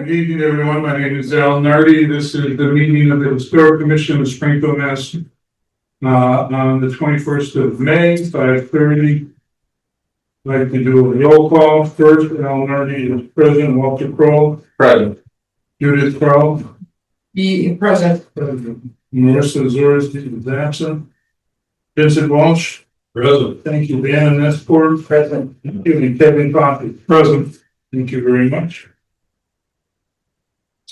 Good evening, everyone. My name is Al Nardi. This is the meeting of the Historic Commission of Springfield, Mass. On the 21st of May, 5:30. I'd like to do a roll call. First, Al Nardi is present. Walter Kroll. Present. Judith Kroll. Be present. Marissa Zores is absent. Vincent Walsh. Present. Thank you. Dan Nesport. Present. Thank you. And Kevin Coffey. Present. Thank you very much.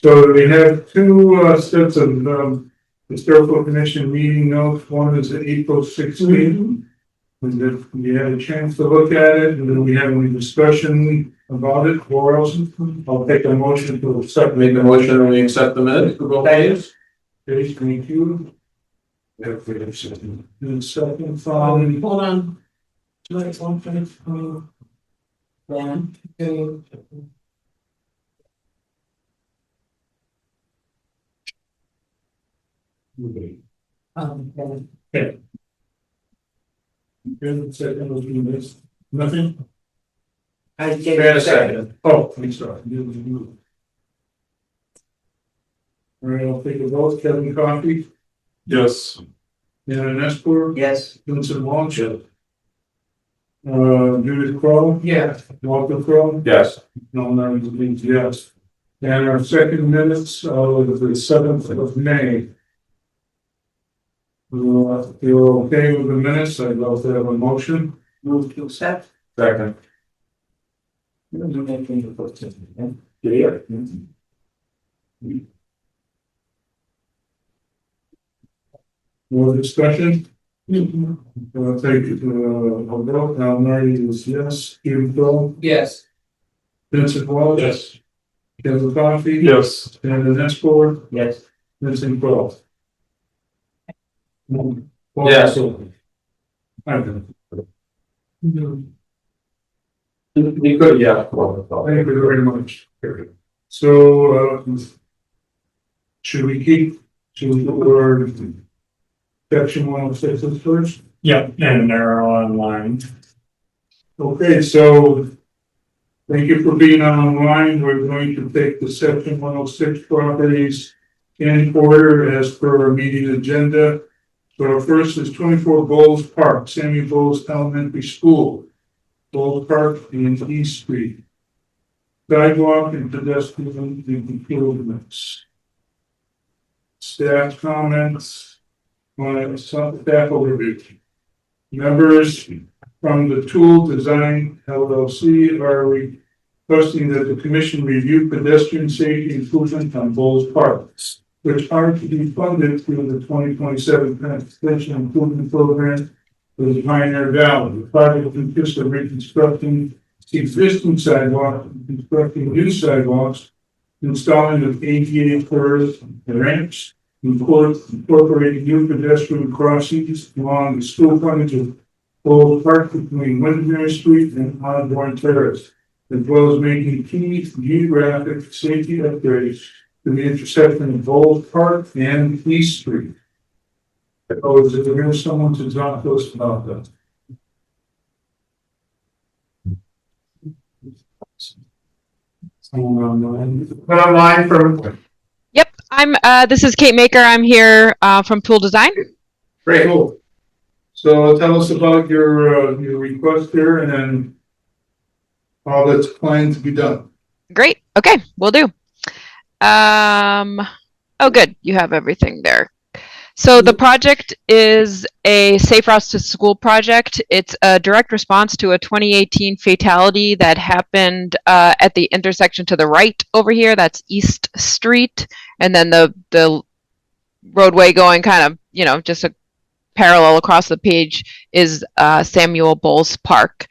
So we have two sets of historical commission meeting notes. One is April 16th. And if we had a chance to look at it, and then we have any discussion about it, or else I'll take a motion to accept. Make the motion and we accept the minutes for both days. Okay, thank you. And second, following. Hold on. Tonight's one thing. Dan. Okay. Good, second, was you missed nothing? I gave Wait a second. Oh, I'm sorry. All right, I'll take a vote. Kevin Coffey. Yes. Dan Nespor. Yes. Vincent Walsh. Judith Kroll. Yeah. Walter Kroll. Yes. No, no, it means yes. And our second minutes of the 7th of May. If you're okay with the minutes, I'd love to have a motion. Move to accept. Second. More discussion? Thank you to a vote. Al Nardi is yes. Judith Kroll. Yes. Vincent Walsh. Yes. Kevin Coffey. Yes. Dan Nespor. Yes. Vincent Kroll. Yes. You could, yeah. Thank you very much. So, should we keep to section 106 first? Yeah, and they're online. Okay, so thank you for being online. We're going to take the section 106 properties in order as per our meeting agenda. So our first is 24 Bowles Park, Samuel Bowles Elementary School, Bowles Park and East Street. Sidewalk and pedestrian improvements. Staff comments on some staff overview. Members from the Tool Design LLC are requesting that the commission review pedestrian safety improvement on Bowles Park, which are to be funded through the 2027 Transportation Improvement Program for the Pioneer Valley. The project consists of reconstructing existing sidewalks, constructing new sidewalks, installing of ADA curves and ramps, incorporating new pedestrian crossings along the school frontage of Bowles Park between Windermere Street and Osborne Terrace, as well as making key geographic safety upgrades to the intersection of Bowles Park and East Street. Oh, is there someone to talk to us about that? Someone online from. Yep, this is Kate Maker. I'm here from Tool Design. Great. Cool. So tell us about your request here and then all that's planned to be done. Great. Okay, we'll do. Oh, good. You have everything there. So the project is a Safe Routes to School project. It's a direct response to a 2018 fatality that happened at the intersection to the right over here. That's East Street. And then the roadway going kind of, just a parallel across the page is Samuel Bowles Park.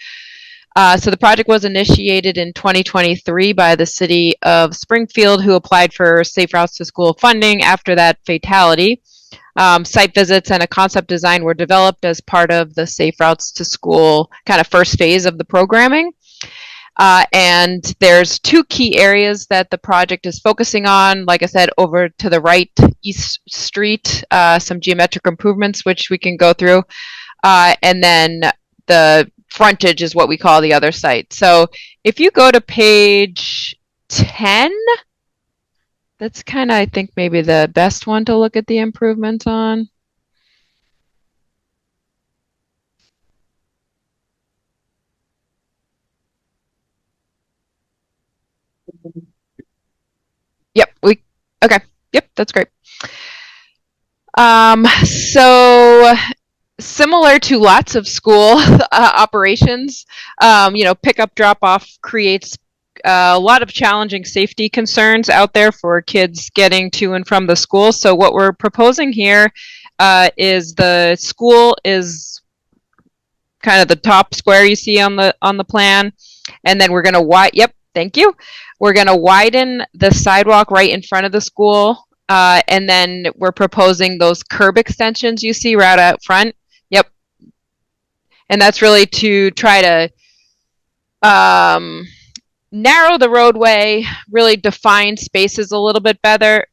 So the project was initiated in 2023 by the city of Springfield, who applied for Safe Routes to School funding after that fatality. Site visits and a concept design were developed as part of the Safe Routes to School kind of first phase of the programming. And there's two key areas that the project is focusing on. Like I said, over to the right, East Street, some geometric improvements, which we can go through. And then the frontage is what we call the other site. So if you go to page 10 That's kind of, I think, maybe the best one to look at the improvements on. Yep, okay. Yep, that's great. So similar to lots of school operations, pick up, drop off creates a lot of challenging safety concerns out there for kids getting to and from the school. So what we're proposing here is the school is kind of the top square you see on the plan, and then we're going to thank you. We're going to widen the sidewalk right in front of the school, and then we're proposing those curb extensions you see right out front. Yep. And that's really to try to narrow the roadway, really define spaces a little bit better.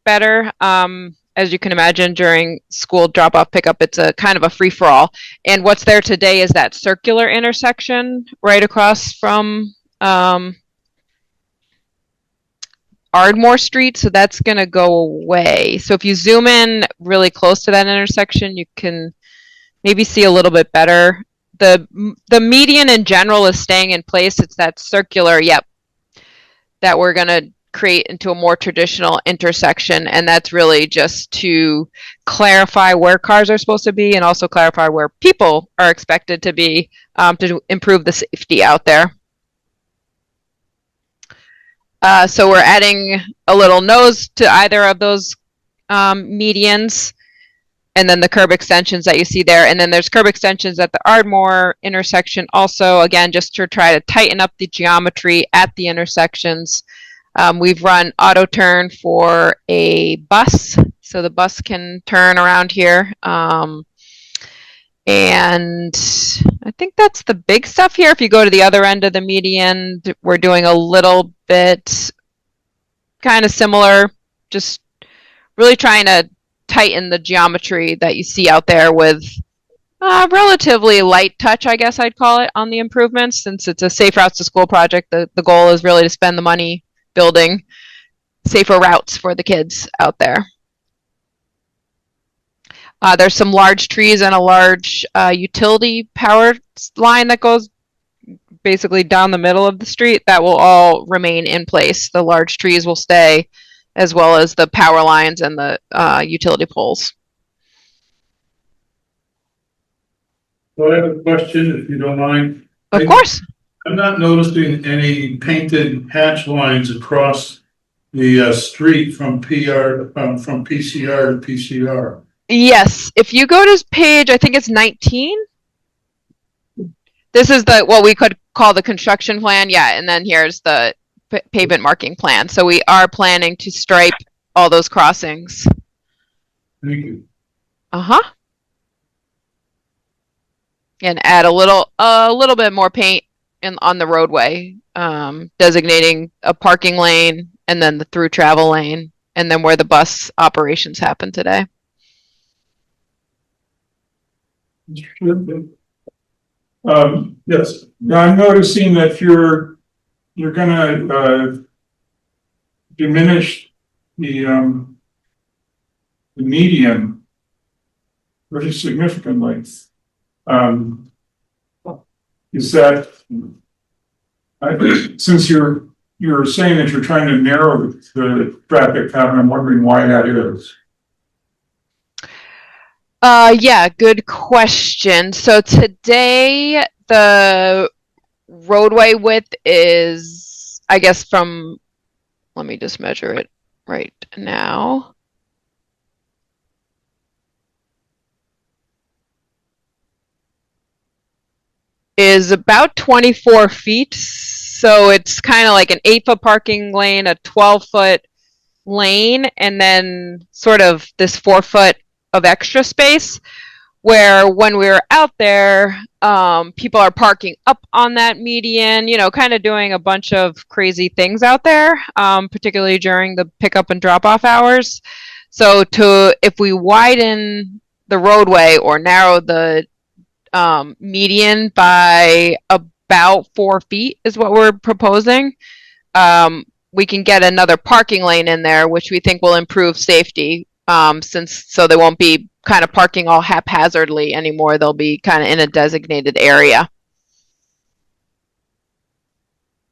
As you can imagine, during school drop-off pickup, it's a kind of a free-for-all. And what's there today is that circular intersection right across from Ardmore Street, so that's going to go away. So if you zoom in really close to that intersection, you can maybe see a little bit better. The median in general is staying in place. It's that circular, that we're going to create into a more traditional intersection, and that's really just to clarify where cars are supposed to be and also clarify where people are expected to be to improve the safety out there. So we're adding a little nose to either of those medians, and then the curb extensions that you see there. And then there's curb extensions at the Ardmore intersection also, again, just to try to tighten up the geometry at the intersections. We've run auto turn for a bus, so the bus can turn around here. And I think that's the big stuff here. If you go to the other end of the median, we're doing a little bit kind of similar, just really trying to tighten the geometry that you see out there with relatively light touch, I guess I'd call it, on the improvements. Since it's a Safe Routes to School project, the goal is really to spend the money building safer routes for the kids out there. There's some large trees and a large utility power line that goes basically down the middle of the street that will all remain in place. The large trees will stay, as well as the power lines and the utility poles. So I have a question, if you don't mind. Of course. I'm not noticing any painted hatch lines across the street from PCR to PCR. Yes, if you go to page, I think it's 19. This is what we could call the construction plan. Yeah, and then here's the pavement marking plan. So we are planning to stripe all those crossings. Thank you. And add a little bit more paint on the roadway, designating a parking lane and then the through travel lane, and then where the bus operations happen today. Yes. Now I'm noticing that you're gonna diminish the median pretty significantly. Is that since you're saying that you're trying to narrow the traffic pattern, I'm wondering why that is. Yeah, good question. So today the roadway width is, I guess let me just measure it right now. Is about 24 feet. So it's kind of like an 8-foot parking lane, a 12-foot lane, and then sort of this 4-foot of extra space, where when we were out there, people are parking up on that median, kind of doing a bunch of crazy things out there, particularly during the pickup and drop-off hours. So if we widen the roadway or narrow the median by about 4 feet is what we're proposing. we can get another parking lane in there, which we think will improve safety, so they won't be kind of parking all haphazardly anymore. They'll be kind of in a designated area.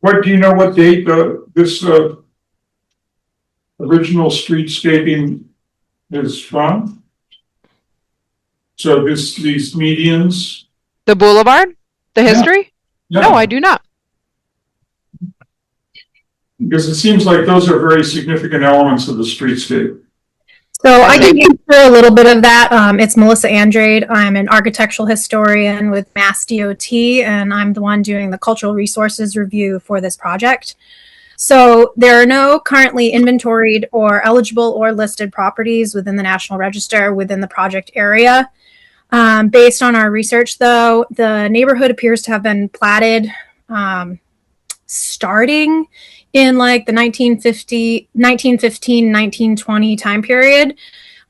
What, do you know what date this original streetscaping is from? So these medians? The boulevard? The history? Yeah. No, I do not. Because it seems like those are very significant elements of the streetscape. So I can answer a little bit of that. It's Melissa Andrade. I'm an architectural historian with Mass DOT, and I'm the one doing the cultural resources review for this project. So there are no currently inventoried or eligible or listed properties within the National Register within the project area. Based on our research, though, the neighborhood appears to have been platted starting in like the 1915, 1920 time period,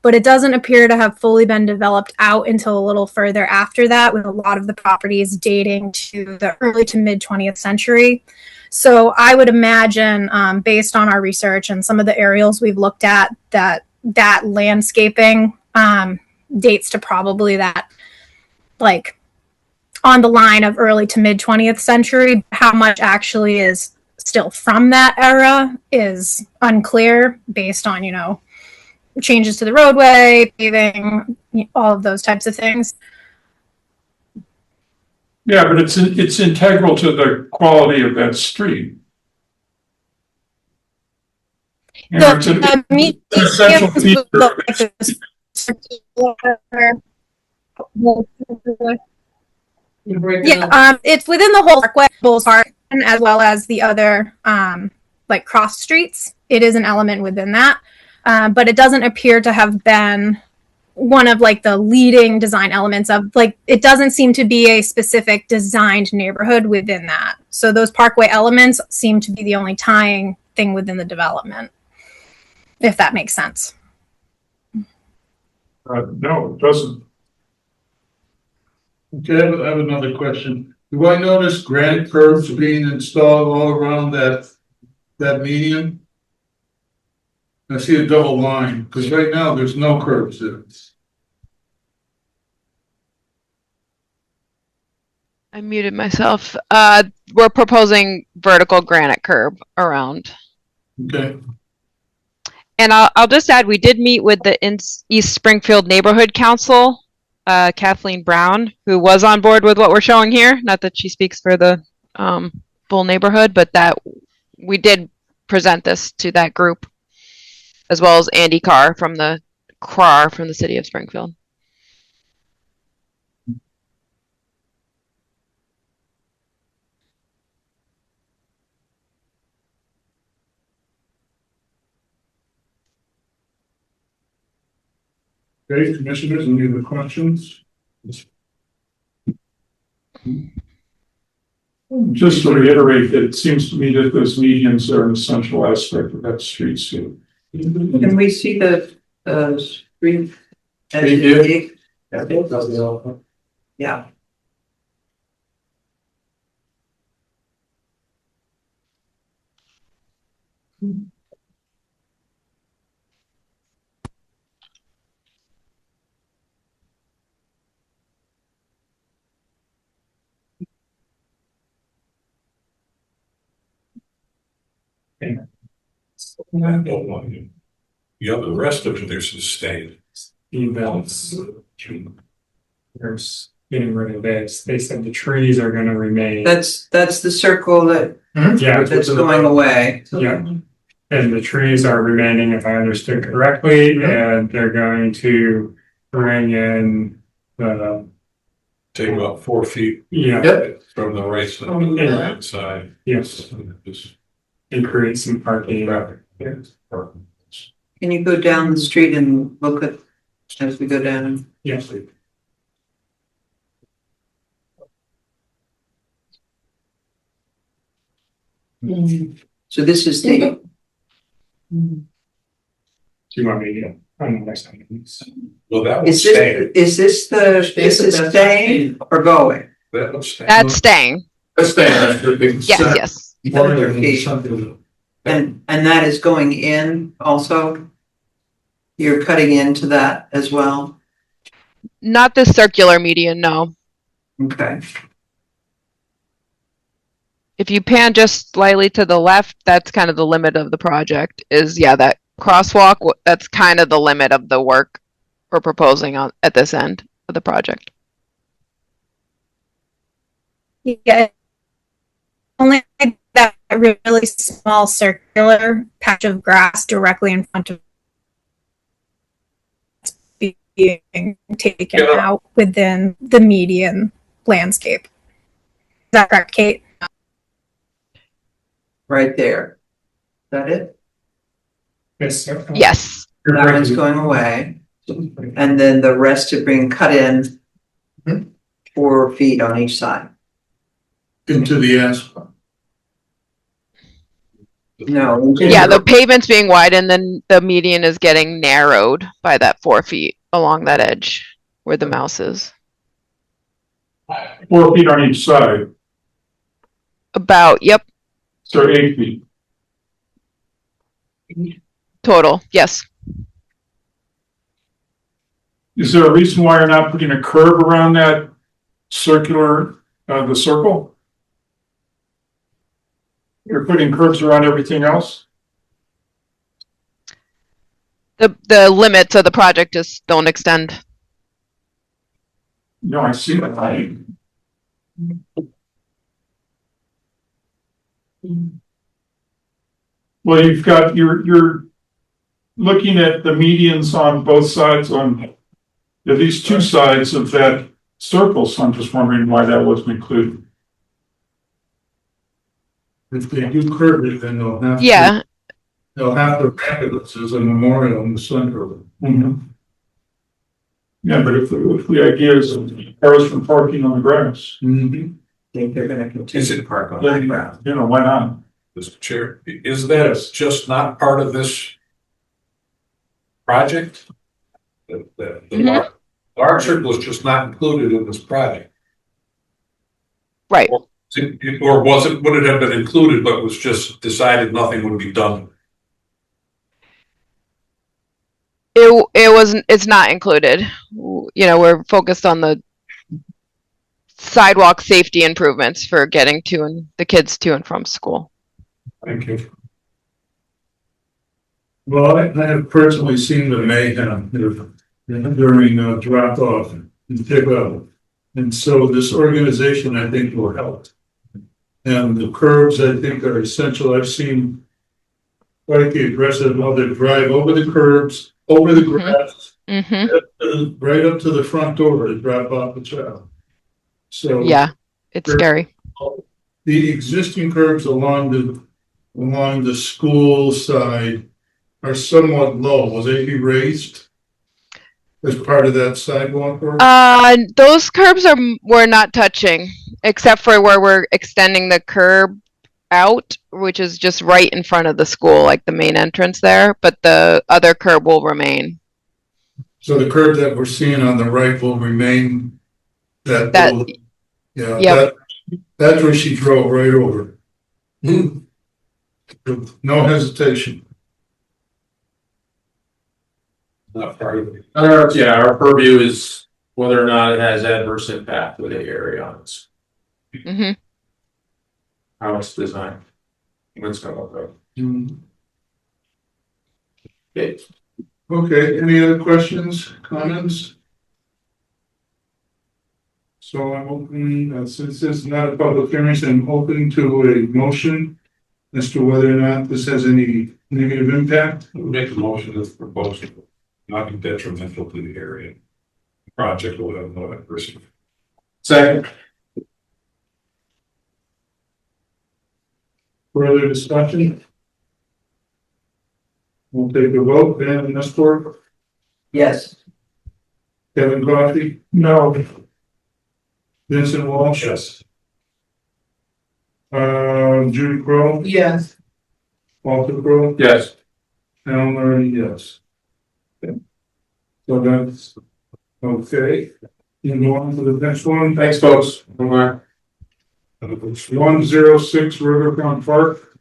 but it doesn't appear to have fully been developed out until a little further after that, with a lot of the properties dating to the early to mid 20th century. So I would imagine, based on our research and some of the aerials we've looked at, that landscaping dates to probably that, like, on the line of early to mid 20th century. How much actually is still from that era is unclear, based on, you know, changes to the roadway, paving, all of those types of things. Yeah, but it's integral to the quality of that street. You know, it's an essential feature of it. Yeah, it's within the whole parkway, Bulls Park, as well as the other like cross streets. It is an element within that, but it doesn't appear to have been one of like the leading design elements of, like, it doesn't seem to be a specific designed neighborhood within that. So those parkway elements seem to be the only tying thing within the development, if that makes sense. No, it doesn't. Okay, I have another question. Do I notice granite curbs being installed all around that median? I see a double line, because right now there's no curbs there. I muted myself. We're proposing vertical granite curb around. Okay, And I'll just add, we did meet with the East Springfield Neighborhood Council, Kathleen Brown, who was on board with what we're showing here. Not that she speaks for the full neighborhood, but that we did present this to that group, as well as Andy Carr from the city of Springfield. okay, commissioners, any other questions? Just to reiterate, it seems to me that those medians are an essential aspect of that streetscape. Can we see the screen? Yeah. Yeah, the rest of it is sustained. Events. There's getting rid of this. They said the trees are gonna remain. That's the circle Yeah, that's going away. yeah. And the trees are remaining, if I understood correctly, and they're going to bring in the, Take about 4 feet yeah, from the right side to the right side. yes, Just and create some parking. Can you go down the street and look at, as we go down? Yes. So this is the, Do you want me to get on the next time? Well, that was is staying. this this is staying or going? That was staying. That's staying. Let's stay. Yes, yes. Something. And that is going in also? You're cutting into that as well? Not this circular median, no. Okay. If you pan just slightly to the left, that's kind of the limit of the project is, yeah, that crosswalk, that's kind of the limit of the work we're proposing on at this end of the project. Yeah. Only that really small circular patch of grass directly in front of being taken out within the median landscape. Is that correct, Kate? Right there. Is that it? Yes. Yes. That one's going away. And then the rest are being cut in 4 feet on each side. Into the asphalt. No. Yeah, the pavement's being widened, then the median is getting narrowed by that 4 feet along that edge where the mouse is. 4 feet on each side, About, yep, so 8 feet. total, yes. Is there a reason why you're not putting a curve around that circular, the circle? You're putting curves around everything else? The limits of the project just don't extend. No, I see that. Well, you've got, you're looking at the medians on both sides on at least two sides of that circle, so I'm just wondering why that wasn't included. If they do curve it, then they'll have Yeah, they'll have to wrap it as a memorial in the center of it. Mm-hmm. Yeah, but if the idea is cars from parking on the grass. Mm-hmm. I think they're gonna continue to park on Then, that ground. you know, why not? Mr. Chair, is that just not part of this project? The Mhm. large circle is just not included in this project? right. Or was it, would it have been included, but was just decided nothing would be done? It's not included. You know, we're focused on the sidewalk safety improvements for getting the kids to and from school. Thank you. Well, I have personally seen the mayhem during drop off and pick up. And so this organization, I think, will help. And the curbs, I think, are essential. I've seen quite the aggressive mother drive over the curbs, over the grass, Mm-hmm. right up to the front door to drop off the child. So Yeah, it's scary. the existing curbs along the school side are somewhat low. Will they be raised as part of that sidewalk work? Those curbs we're not touching, except for where we're extending the curb out, which is just right in front of the school, like the main entrance there, but the other curb will remain. So the curb that we're seeing on the right will remain that little, yeah, Yep. that's where she drove right over. With no hesitation. Not part of it. Yeah, our purview is whether or not it has adverse impact with the area on it, Mm-hmm. how it's designed. What's going to look like. Okay, any other questions, comments? So I'm open, since this is not a public hearing, I'm open to a motion as to whether or not this has any negative impact. Make a motion that's proposed, not be detrimental to the area. Project will have no adverse. Second. Further discussion? We'll take a vote. Ben Nestor, Yes. Kevin Coffey? No. Vincent Walsh? Yes. Judy Crowe? Yes. Walter Crowe? Yes. Alan Murray, yes. Okay. So that's okay. You can go on to the next one. Thanks, folks. Bye. 106 Riverfront Park.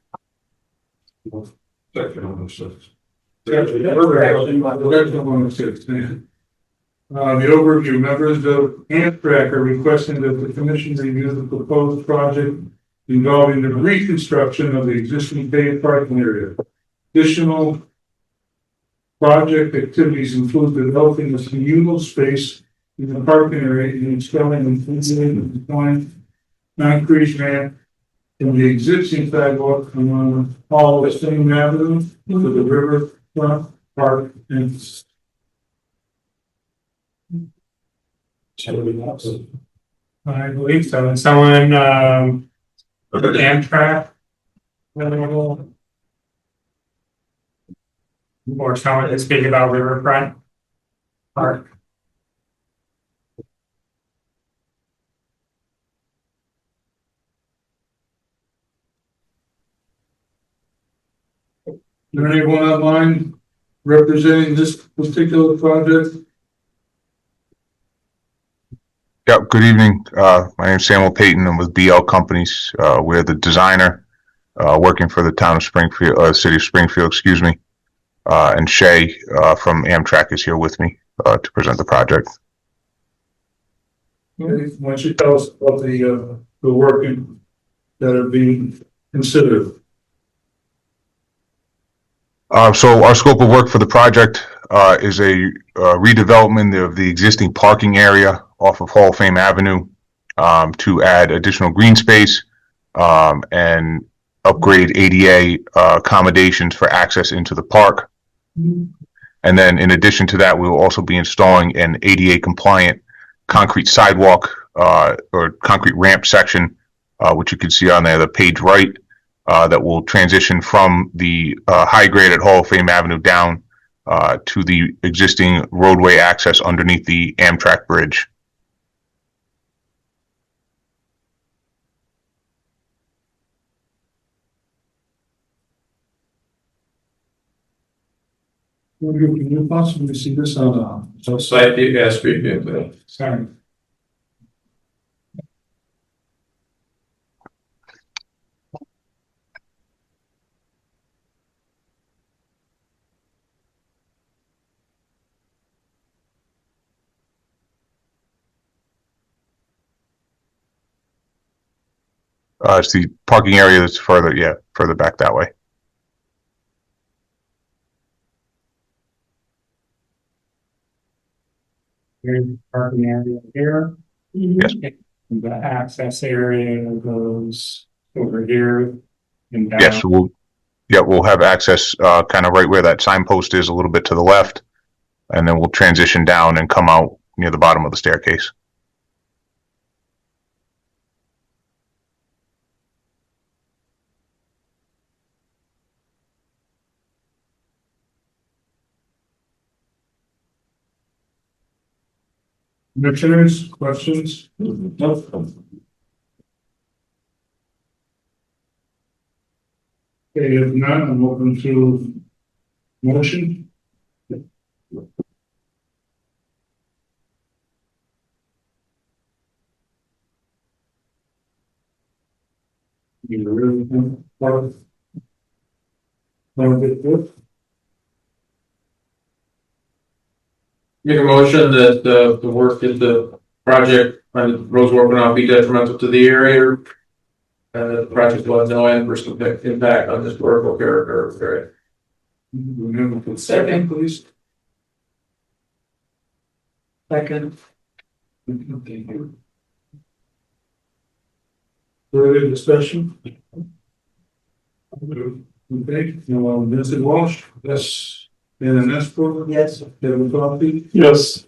Section on the six. The overview, members of Amtrak are requesting that the commission review the proposed project involving the reconstruction of the existing paved parking area. Additional project activities include developing a communal space in the parking area and installing an compliant concrete ramp in the existing sidewalk along all of Spring Avenue to the riverfront park and I believe so. And someone, Amtrak. Or someone to speak about Riverfront Park. Is there anyone online representing this particular project? Yeah, good evening. My name is Samuel Payton. I'm with BL Companies. We're the designer working for the town of Springfield, city of Springfield, excuse me. And Shay from Amtrak is here with me to present the project. why don't you tell us about the work that are being considered? So our scope of work for the project is a redevelopment of the existing parking area off of Hall of Fame Avenue to add additional green space and upgrade ADA accommodations for access into the park. And then in addition to that, we will also be installing an ADA compliant concrete sidewalk or concrete ramp section, which you can see on there, the page right, that will transition from the high grade at Hall of Fame Avenue down to the existing roadway access underneath the Amtrak bridge. Can you possibly see this on? So site view, yeah, street view. Sorry. It's the parking area that's further back that way. Here's the parking area here. Yes. And the access area goes over here and down. Yes, we'll have access kind of right where that signpost is, a little bit to the left, and then we'll transition down and come out near the bottom of the staircase. Commissioners, questions? Okay, if not, I'm open to motion. You really think part of it? Make a motion that the work at the project on the roads work will not be detrimental to the area. And the project will have no adverse impact on the historical character of the area. Remember, second, please. Second. Thank you. Further discussion? Okay, now, Vincent Walsh? Yes. Anna Nestor? Yes. Kevin Coffey? Yes.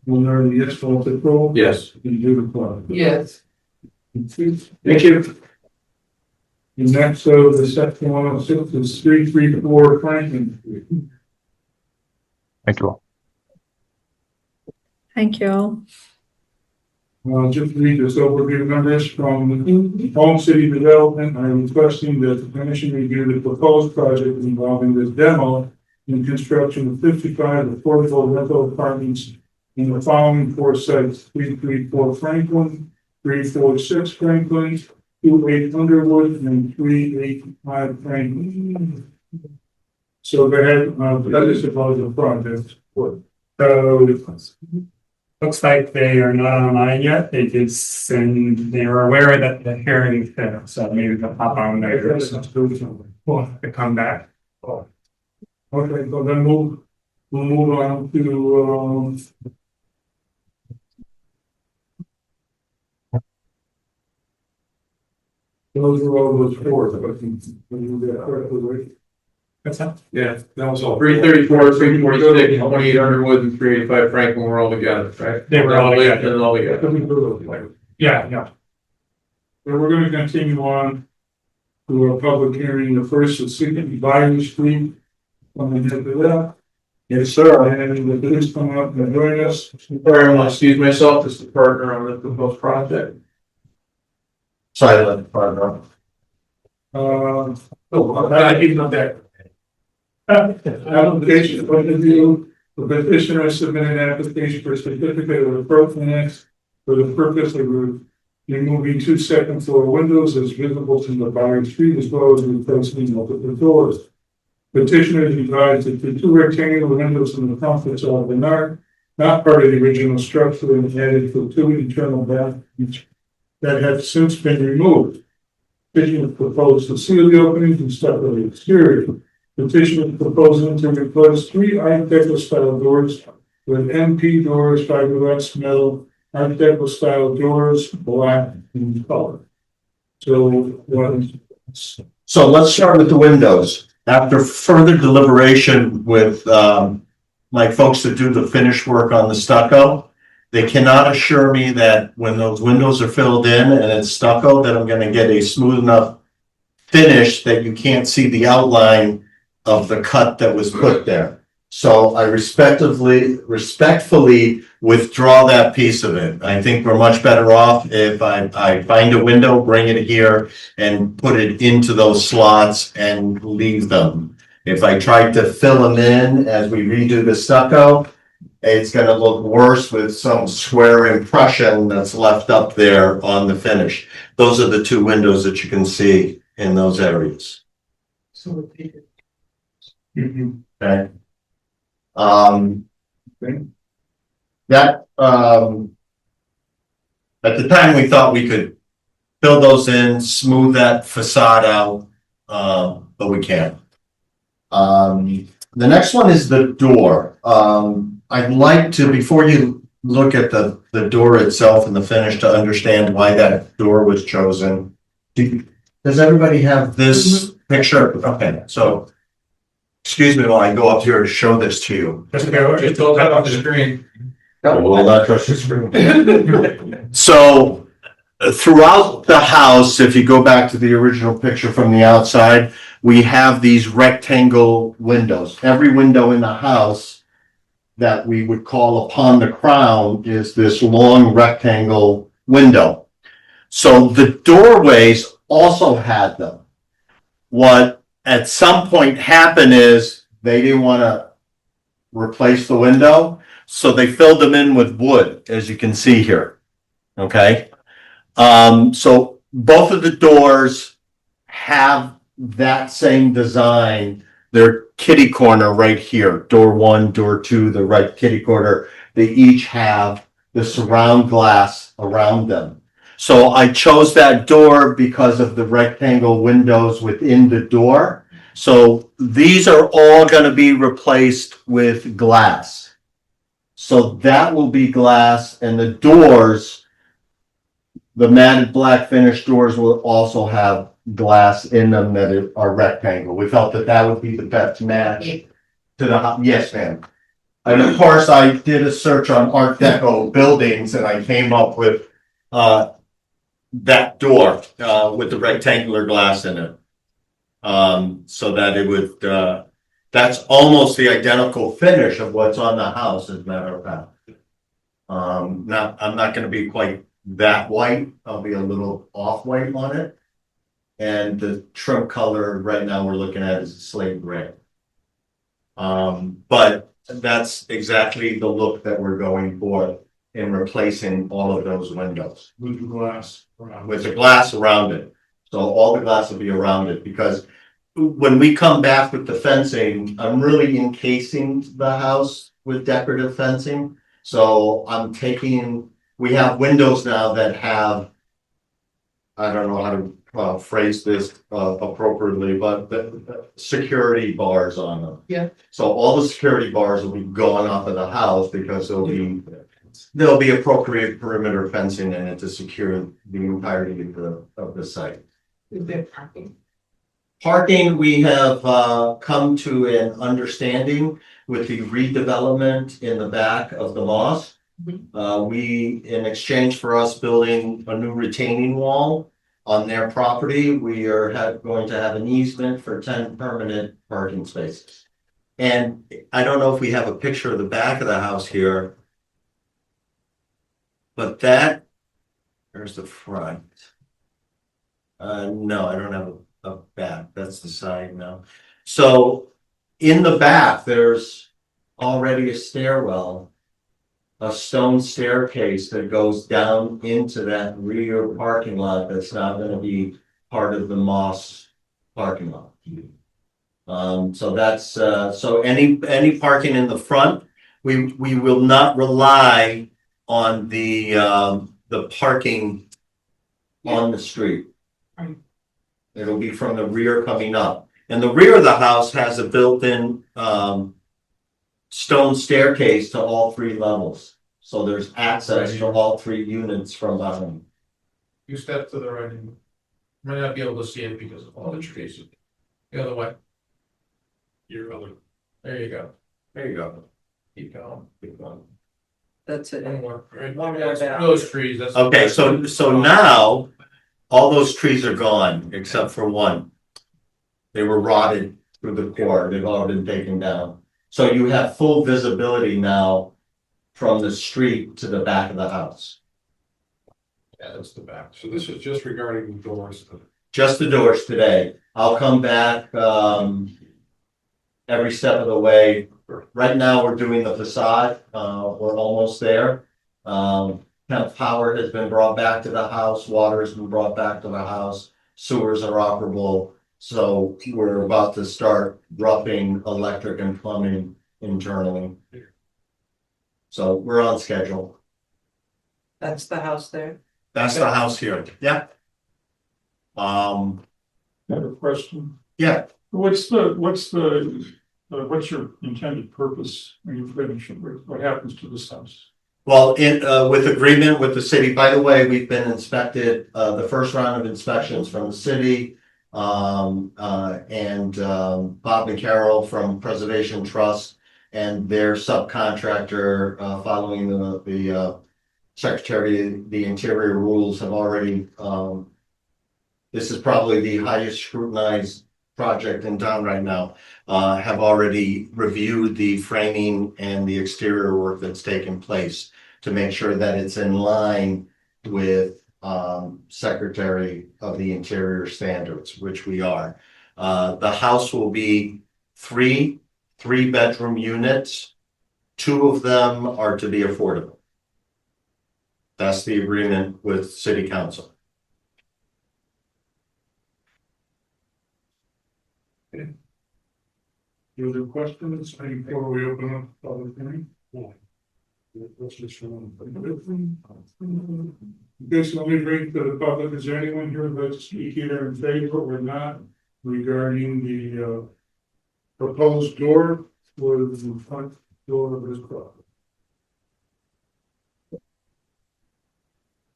Leonard, yes, Walter Crowe? Yes. And Judith Clark? Yes. Thank you. And next, so the section 106 is 334 Franklin Street. Thank you all. Thank you all. I'll just read this overview numbers from Home City Development. I'm requesting that the commission review the proposed project involving the demo and construction of 55 affordable rental apartments in the following four sites: 334 Franklin, 346 Franklin, 2-8 Underwood and 3-8-5 Franklin. So they had, that is about the project. So looks like they are not online yet. They did send, they were aware that the hearing is there, so maybe they'll pop on later to come back. Okay, so then we'll move on to, those are all those four, but I think when you get correctly, right? What's that? Yeah, that was all. 334, 346, 28 Underwood, and 385 Franklin were all together, right? They were all together. And all together. Let me do those. Yeah, yeah. So we're gonna continue on to a public hearing, the first is 60 Byron Street. On the head to that. Yes, sir. And the police come up and join us. I want to excuse myself as the partner on the proposed project. Silent partner. He's not there. Application point of view, the petitioner submitted an application for a certificate of appropriateness for the purpose of removing 2 second floor windows as visible from the Byron Street as well as replacing multiple doors. Petitioners advised that the 2 rectangular windows in the front facade are not part of the original structure and added for 2 internal bathrooms that have since been removed. Petitioner proposed to seal the openings and stucco the exterior. Petitioner proposing to replace 3 Art Deco style doors with MP doors, fiberglass metal, Art Deco style doors, black in color. So So let's start with the windows. After further deliberation with my folks that do the finish work on the stucco, they cannot assure me that when those windows are filled in and it's stucco, that I'm gonna get a smooth enough finish that you can't see the outline of the cut that was put there. So I respectfully withdraw that piece of it. I think we're much better off if I find a window, bring it here and put it into those slots and leave them. If I tried to fill them in as we redo the stucco, it's gonna look worse with some square impression that's left up there on the finish. Those are the 2 windows that you can see in those areas. Okay. That at the time we thought we could fill those in, smooth that facade out, but we can't. The next one is the door. I'd like to, before you look at the door itself and the finish, to understand why that door was chosen. Does everybody have this picture? Okay, so excuse me while I go up here to show this to you. Just go. Just hold that on the screen. Will not trust the screen. So throughout the house, if you go back to the original picture from the outside, we have these rectangle windows. Every window in the house that we would call upon the crown is this long rectangle window. So the doorways also had them. What at some point happened is they didn't want to replace the window, so they filled them in with wood, as you can see here. Okay. So both of the doors have that same design. They're kitty corner right here. Door 1, door 2, the right kitty corner. They each have the surround glass around them. So I chose that door because of the rectangle windows within the door. So these are all going to be replaced with glass. So that will be glass, and the doors, the matted black finish doors, will also have glass in them that are rectangle. We felt that that would be the best match to the, yes, ma'am. And of course, I did a search on Art Deco buildings and I came up with that door with the rectangular glass in it. So that it would, that's almost the identical finish of what's on the house, as a matter of fact. I'm not going to be quite that white. I'll be a little off-white on it. And the trim color right now we're looking at is a slate gray. But that's exactly the look that we're going for in replacing all of those windows. with the glass around. With the glass around it. So all the glass will be around it, because when we come back with the fencing, I'm really encasing the house with decorative fencing. So we have windows now that have, I don't know how to phrase this appropriately, but the security bars on them. Yeah. So all the security bars will be going off of the house because there'll be appropriate perimeter fencing in it to secure the entirety of the site. Is there parking? Parking, we have come to an understanding with the redevelopment in the back of the Moss. In exchange for us building a new retaining wall on their property, we are going to have an easement for 10 permanent parking spaces. And I don't know if we have a picture of the back of the house here, but there's the front. No, I don't have a back. That's the side now. So in the back, there's already a stairwell, a stone staircase that goes down into that rear parking lot that's now going to be part of the Moss parking lot. So that's so any parking in the front, we will not rely on the parking on the street. It'll be from the rear coming up. And the rear of the house has a built-in stone staircase to all 3 levels. So there's access to all 3 units from behind. You step to the right, and might not be able to see it because of all the trees. The other way. Your other. There you go. There you go. Keep going. Keep going. That's it. One more. Right. One more down. Those trees. That's Okay, so now all those trees are gone except for one. They were rotted through the core. They've all been taken down. So you have full visibility now from the street to the back of the house. Yeah, that's the back. So this is just regarding the doors. Just the doors today. I'll come back every step of the way. Right now, we're doing the facade. We're almost there. Power has been brought back to the house. Water has been brought back to the house. Sewers are operable. So we're about to start roughing electric and plumbing internally. So we're on schedule. That's the house there. That's the house here. Yeah. I have a question. Yeah. What's your intended purpose when you finish it? What happens to this house? Well, with agreement with the city, by the way, we've been inspected, the first round of inspections from the city. And Bob McCarroll from Preservation Trust and their subcontractor, following the Secretary of the Interior rules, have already, this is probably the highest scrutinized project in town right now, have already reviewed the framing and the exterior work that's taken place to make sure that it's in line with Secretary of the Interior standards, which we are. The house will be three 3-bedroom units. 2 of them are to be affordable. That's the agreement with City Council. Any other questions before we open up the public hearing? Okay, so let me bring to the public, is there anyone here who'd like to speak either in favor or not regarding the proposed door for the front door of this property?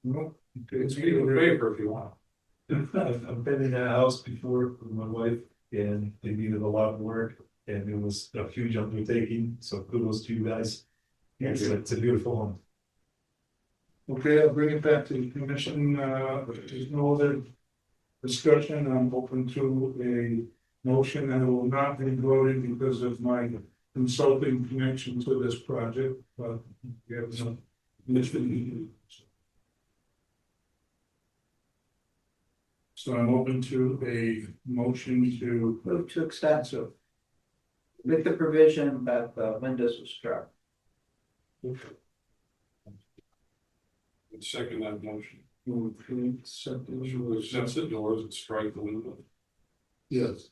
No? Okay, It's in favor if you want. I've been in that house before with my wife and they needed a lot of work and it was a huge undertaking, so kudos to you guys. It's a beautiful home. Okay, I'll bring it back to the commission. If there's no other discussion, I'm open to a motion and it will not be voted because of my consulting connection to this project, but we have some. So I'm open to a motion to. Move to accept with the provision that the windows were struck. Second that motion. Since the doors and strike the window. Yes.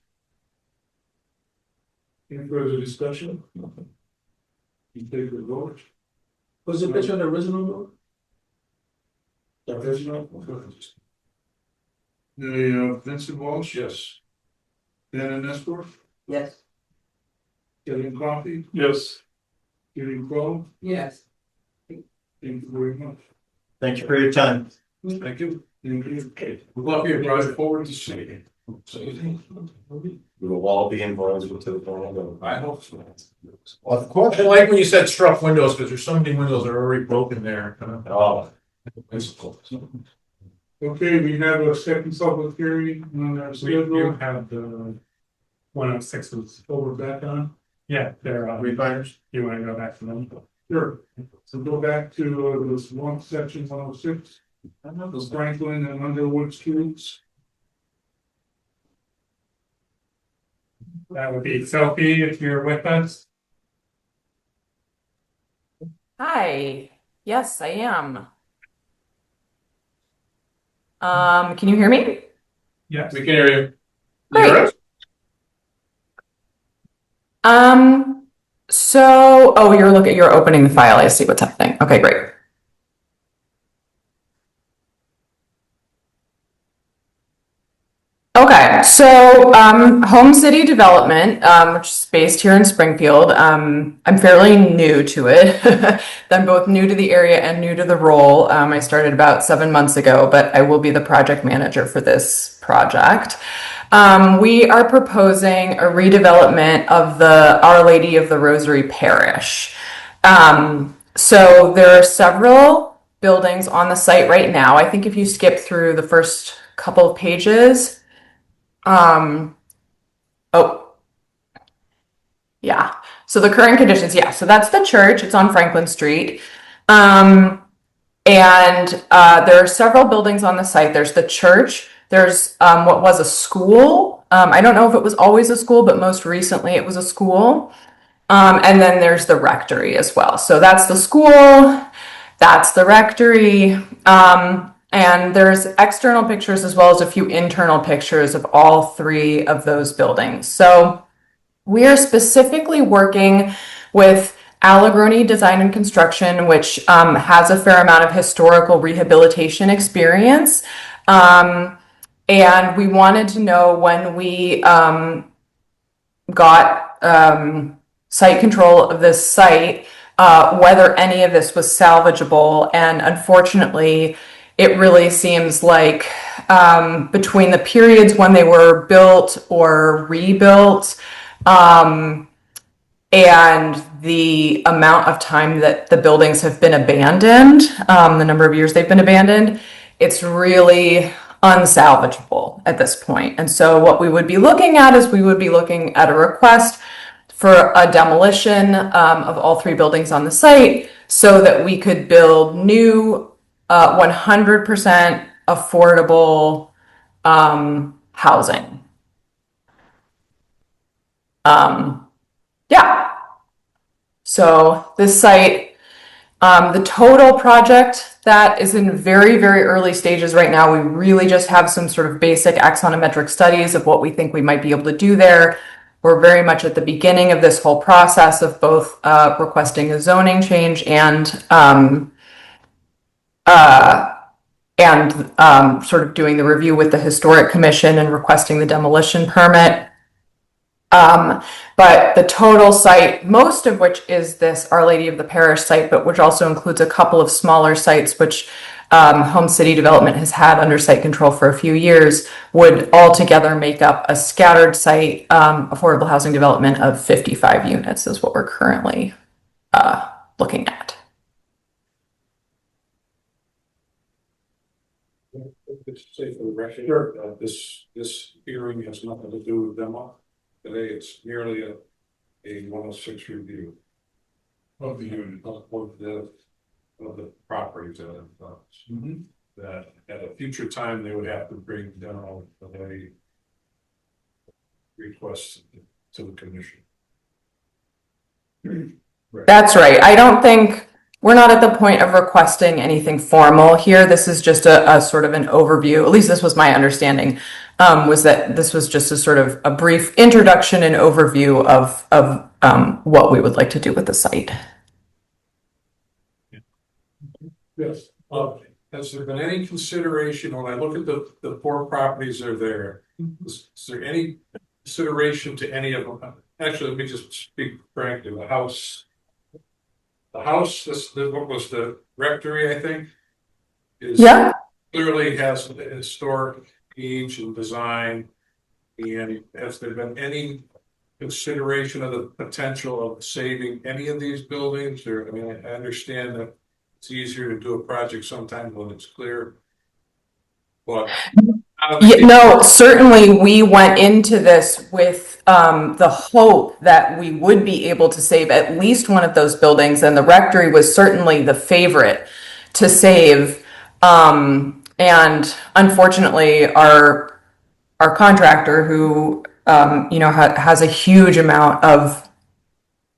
Any further discussion? You take the vote. Was the picture on the original door? The original? Vincent Walsh? Yes. Dana Nestor? Yes. Kevin Coffey? Yes. Judy Crowe? Yes. Thank you very much. Thank you for your time. Thank you. Thank you. Good luck here, drive forward to see. We will all be involved with the ball. I hope so. Of I course. didn't like when you said struck windows, because there's so many windows that are already broken there. Oh. Okay, we have a second public hearing on our You schedule. have the 106s. So we're back on. Yeah, they're, Refiners? you want to go back to them? Sure. So go back to this one section 106. The Franklin and Underwood streets. That would be Sophie, if you're with us. Hi. Yes, I am. Can you hear me? Yes. We can hear you. Great. So, you're opening the file. I see what's happening. Okay, great. Okay, so Home City Development, which is based here in Springfield. I'm fairly new to it. I'm both new to the area and new to the role. I started about 7 months ago, but I will be the project manager for this project. We are proposing a redevelopment of the Our Lady of the Rosary Parish. So there are several buildings on the site right now. I think if you skip through the first couple of pages, yeah. So the current conditions, yeah. So that's the church. It's on Franklin Street. And there are several buildings on the site. There's the church. There's what was a school. I don't know if it was always a school, but most recently it was a school. And then there's the rectory as well. So that's the school. That's the rectory. And there's external pictures as well as a few internal pictures of all three of those buildings. So we are specifically working with Allegrony Design and Construction, which has a fair amount of historical rehabilitation experience. And we wanted to know when we got site control of this site, whether any of this was salvageable. And unfortunately, it really seems like between the periods when they were built or rebuilt, and the amount of time that the buildings have been abandoned, the number of years they've been abandoned, it's really unsalvageable at this point. And so what we would be looking at is we would be looking at a request for a demolition of all three buildings on the site so that we could build new 100% affordable housing. Yeah. So this site, the total project that is in very, very early stages right now, we really just have some sort of basic axonometric studies of what we think we might be able to do there. We're very much at the beginning of this whole process of both requesting a zoning change and sort of doing the review with the Historic Commission and requesting the demolition permit. But the total site, most of which is this Our Lady of the Parish site, but which also includes a couple of smaller sites, which Home City Development has had under site control for a few years, would altogether make up a scattered site affordable housing development of 55 units is what we're currently looking at. Say for the record, this hearing has nothing to do with demo. Today, it's merely a 106 review of the unit, of the properties that that at a future time, they would have to bring down a request to the commission. That's right. I don't think We're not at the point of requesting anything formal here. This is just a sort of an overview. At least this was my understanding, was that this was just a sort of a brief introduction and overview of what we would like to do with the site. Yes. Has there been any consideration, when I look at the four properties that are there, is there any consideration to any of them? Actually, let me just speak frankly, the house, what was the rectory, I think? Is Yeah. clearly has a historic age and design. And has there been any consideration of the potential of saving any of these buildings? Or, I mean, I understand that it's easier to do a project sometimes when it's clear. But No, certainly we went into this with the hope that we would be able to save at least one of those buildings, and the rectory was certainly the favorite to save. And unfortunately, our contractor, who has a huge amount of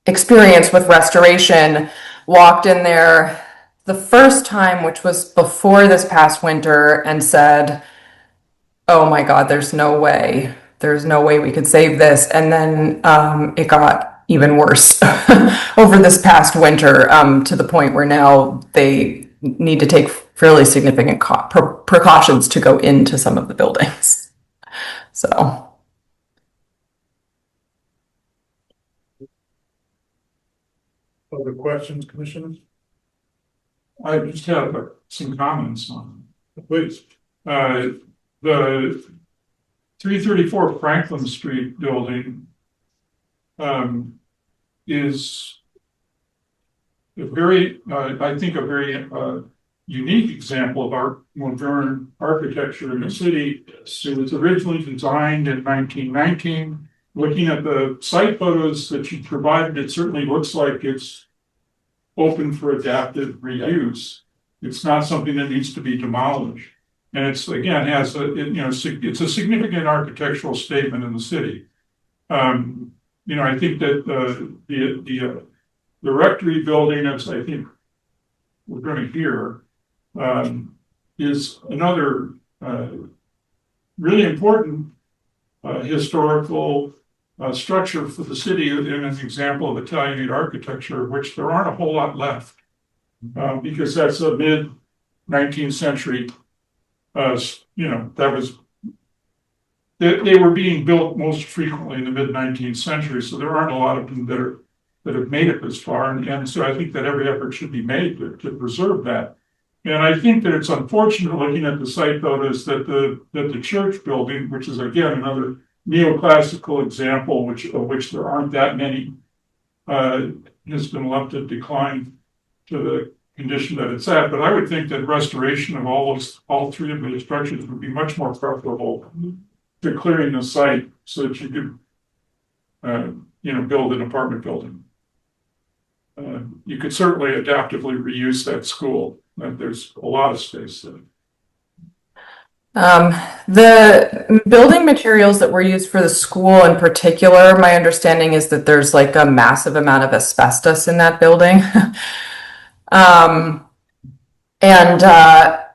experience with restoration, walked in there the first time, which was before this past winter, and said, "Oh my God, there's no way. There's no way we could save this." And then it got even worse over this past winter, to the point where now they need to take fairly significant precautions to go into some of the buildings. So. Other questions, commissioners? I just have some comments on it, please. The 334 Franklin Street building is a very, I think, a very unique example of our modern architecture in the city. It was originally designed in 1919. Looking at the site photos that you provided, it certainly looks like it's open for adaptive reuse. It's not something that needs to be demolished. And it's, again, has a, it's a significant architectural statement in the city. I think that the rectory building, as I think we're going to hear, is another really important historical structure for the city, and an example of Italianate architecture, of which there aren't a whole lot left, because that's a mid-19th century. That was they were being built most frequently in the mid-19th century, so there aren't a lot of them that have made it this far, and so I think that every effort should be made to preserve that. And I think that it's unfortunate, looking at the site photos, that the church building, which is again another neoclassical example, of which there aren't that many, has been left to decline to the condition that it's at. But I would think that restoration of all three of those structures would be much more preferable to clearing the site so that you could, build an apartment building. You could certainly adaptively reuse that school. There's a lot of space there. The building materials that were used for the school in particular, my understanding is that there's like a massive amount of asbestos in that building.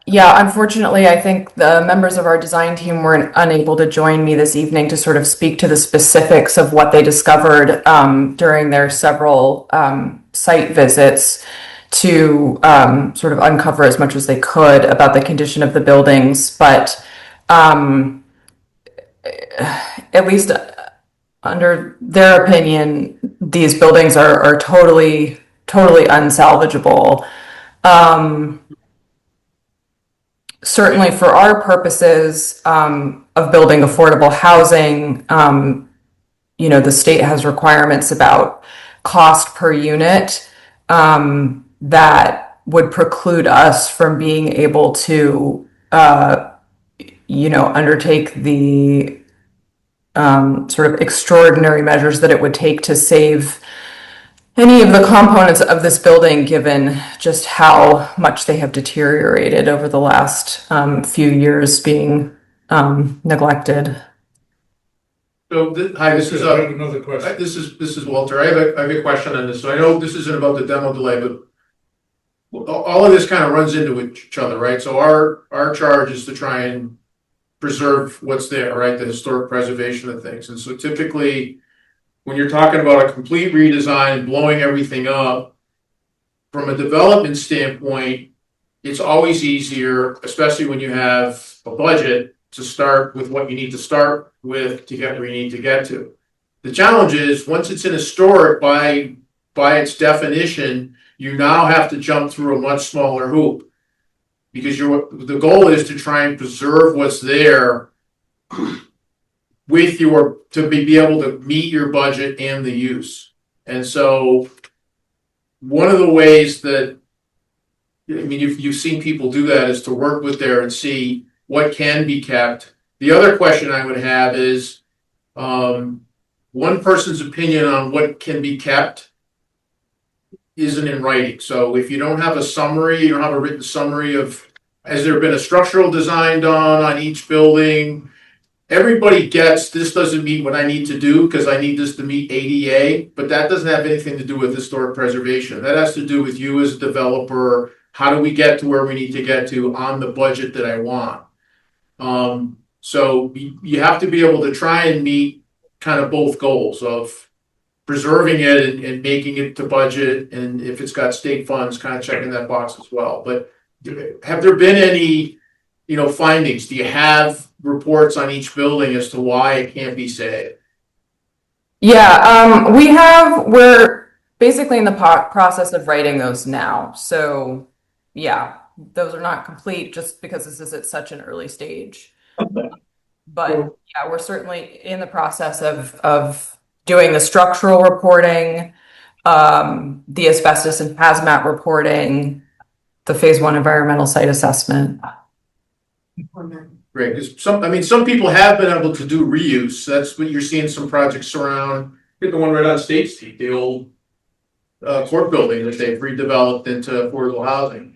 Unfortunately, I think the members of our design team were unable to join me this evening to sort of speak to the specifics of what they discovered during their several site visits, to sort of uncover as much as they could about the condition of the buildings. But at least under their opinion, these buildings are totally unsalvageable. Certainly for our purposes of building affordable housing, the state has requirements about cost per unit that would preclude us from being able to, undertake the sort of extraordinary measures that it would take to save any of the components of this building, given just how much they have deteriorated over the last few years being neglected. So, hi, this is I have another question. this is Walter. I have a question on this. So I know this isn't about the demo delay, but all of this kind of runs into each other, right? So our charge is to try and preserve what's there, right? The historic preservation of things. And so typically, when you're talking about a complete redesign, blowing everything up, from a development standpoint, it's always easier, especially when you have a budget, to start with what you need to start with to get where you need to get to. The challenge is, once it's in historic, by its definition, you now have to jump through a much smaller hoop. Because the goal is to try and preserve what's there with to be able to meet your budget and the use. And so one of the ways that, I mean, you've seen people do that, is to work with there and see what can be kept. The other question I would have is, one person's opinion on what can be kept isn't in writing. So if you don't have a summary, you don't have a written summary of, has there been a structural design done on each building? Everybody gets, this doesn't meet what I need to do because I need this to meet ADA, but that doesn't have anything to do with historic preservation. That has to do with you as a developer. How do we get to where we need to get to on the budget that I want? So you have to be able to try and meet kind of both goals of preserving it and making it to budget, and if it's got state funds, kind of checking that box as well. But have there been any, findings? Do you have reports on each building as to why it can't be saved? Yeah, we're basically in the process of writing those now. So yeah, those are not complete just because this is at such an early stage. But yeah, we're certainly in the process of doing the structural reporting, the asbestos and hazmat reporting, the phase 1 environmental site assessment. Great, because some people have been able to do reuse. That's what you're seeing some projects around. Get the one right on State Street, the old court building that they've redeveloped into affordable housing.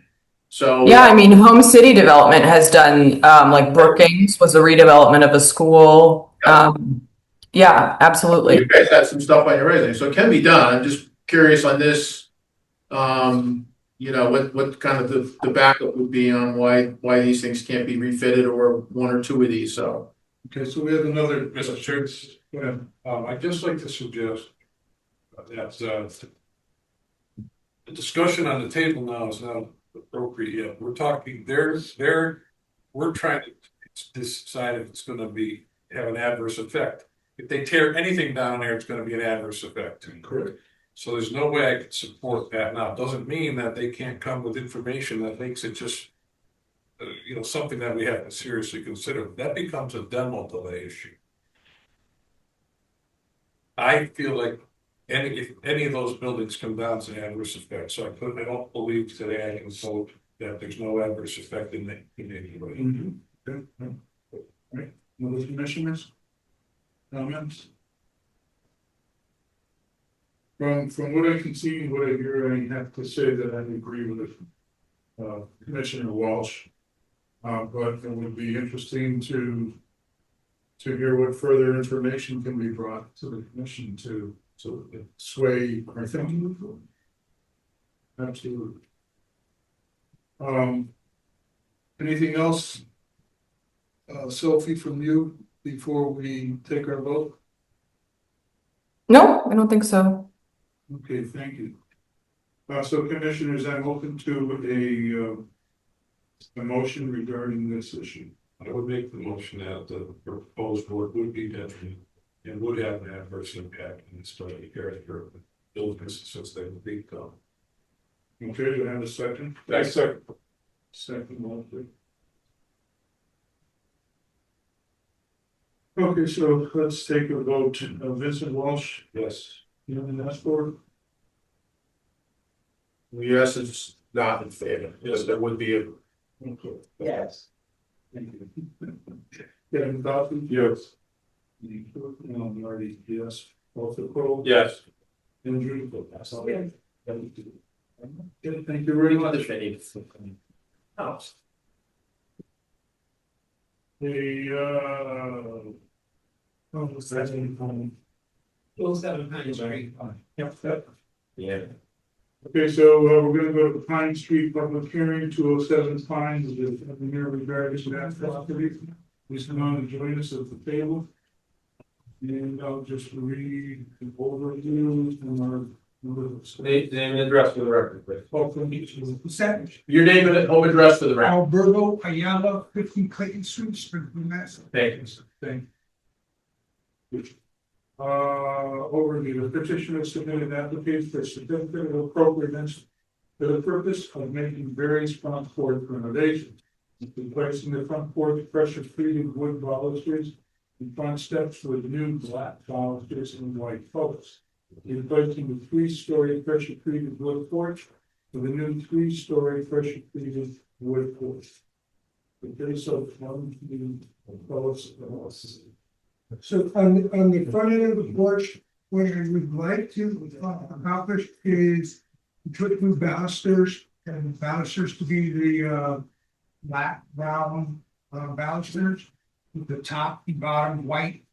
So yeah, I mean, Home City Development has done, like Brookings was a redevelopment of a school. Yeah, absolutely. You guys have some stuff on your resume, so it can be done. I'm just curious on this. What kind of the backup would be on why these things can't be refitted, or one or two of these. So Okay, so we have another, Mr. Chair, I'd just like to suggest that the discussion on the table now is not appropriate yet. We're talking, we're trying to decide if it's gonna have an adverse effect. If they tear anything down there, it's gonna be an adverse effect. correct. So there's no way I could support that now. It doesn't mean that they can't come with information that makes it just, something that we have to seriously consider. That becomes a demo delay issue. I feel like if any of those buildings come down, it's an adverse effect. So I don't believe today I can vote that there's no adverse effect in any way. Okay. All right, other commissioners? Comments? From what I can see and what I hear, I have to say that I agree with Commissioner Walsh. But it would be interesting to hear what further information can be brought to the commission to sway our thinking. Absolutely. Anything else, Sophie, from you before we take our vote? No, I don't think so. Okay, thank you. So commissioners, I'm open to a motion regarding this issue. I would make the motion that the proposed work would be detrimental and would have an adverse impact on the historic character of the buildings since they would be gone. Okay, do I have a second? Thanks, sir. Second, Walter. Okay, so let's take a vote. Vincent Walsh, Yes. you have an ask for? yes, it's not in favor. Yes, there would be a. Okay. Yes. Thank you. Kevin Coffey? Yes. Marty, yes. Walter Crowe? Yes. Andrew? Okay, thank you very much. Was that? Those have a right? Yep. Yeah. Okay, so we're gonna go to Pine Street Public Hearing, 207 Pine, with the nearly various that property. Please come on and join us at the table. And I'll just read the overview from our. Name and address for the record, please. Second. Your name and home address for the record. Alberto Ayala, 50 Clayton Street, Springfield, Mass. Thank you. Thank you. Overview, the petitioner submitted an application for a certificate of appropriateness for the purpose of making various front porch renovations. Replacing the front porch pressure treated wood balusters and front steps with new black balusters and white posts. Replacing the 3-story pressure treated wood porch with a new 3-story pressure treated wood porch. Okay, so So on the front end of the porch, what I would like to accomplish is put new balusters, and the balusters to be the black, brown balusters with the top and bottom white,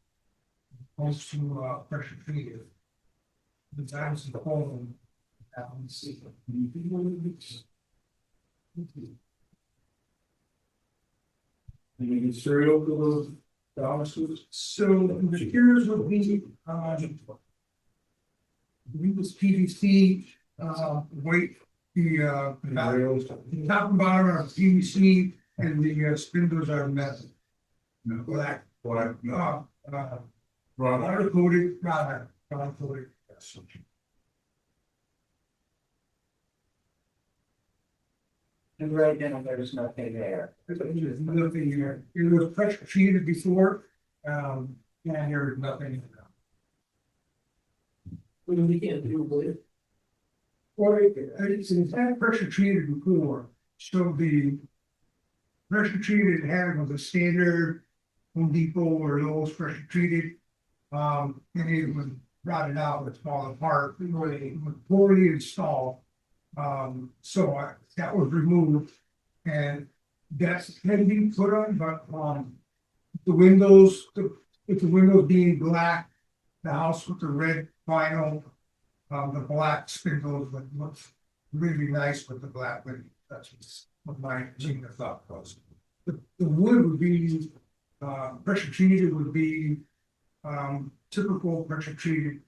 opposed to pressure treated. The times the whole. any serial for those balusters? So the materials would be, we was PVC, white, the top and bottom are PVC and the spindles are metal. Black, water coated, water coated. And right now, there's nothing there. There's nothing here. It was pressure treated before, and there's nothing. What do we do with? Well, it's had pressure treated before, so the pressure treated had was a standard Home Depot or Lowe's pressure treated. And it was rotted out, it's falling apart, it was poorly installed. So that was removed and that's can be put on, but the windows, with the windows being black, the house with the red vinyl, the black spindles would look really nice with the black window. That's what my genius thought was. The wood would be pressure treated would be typical pressure treated.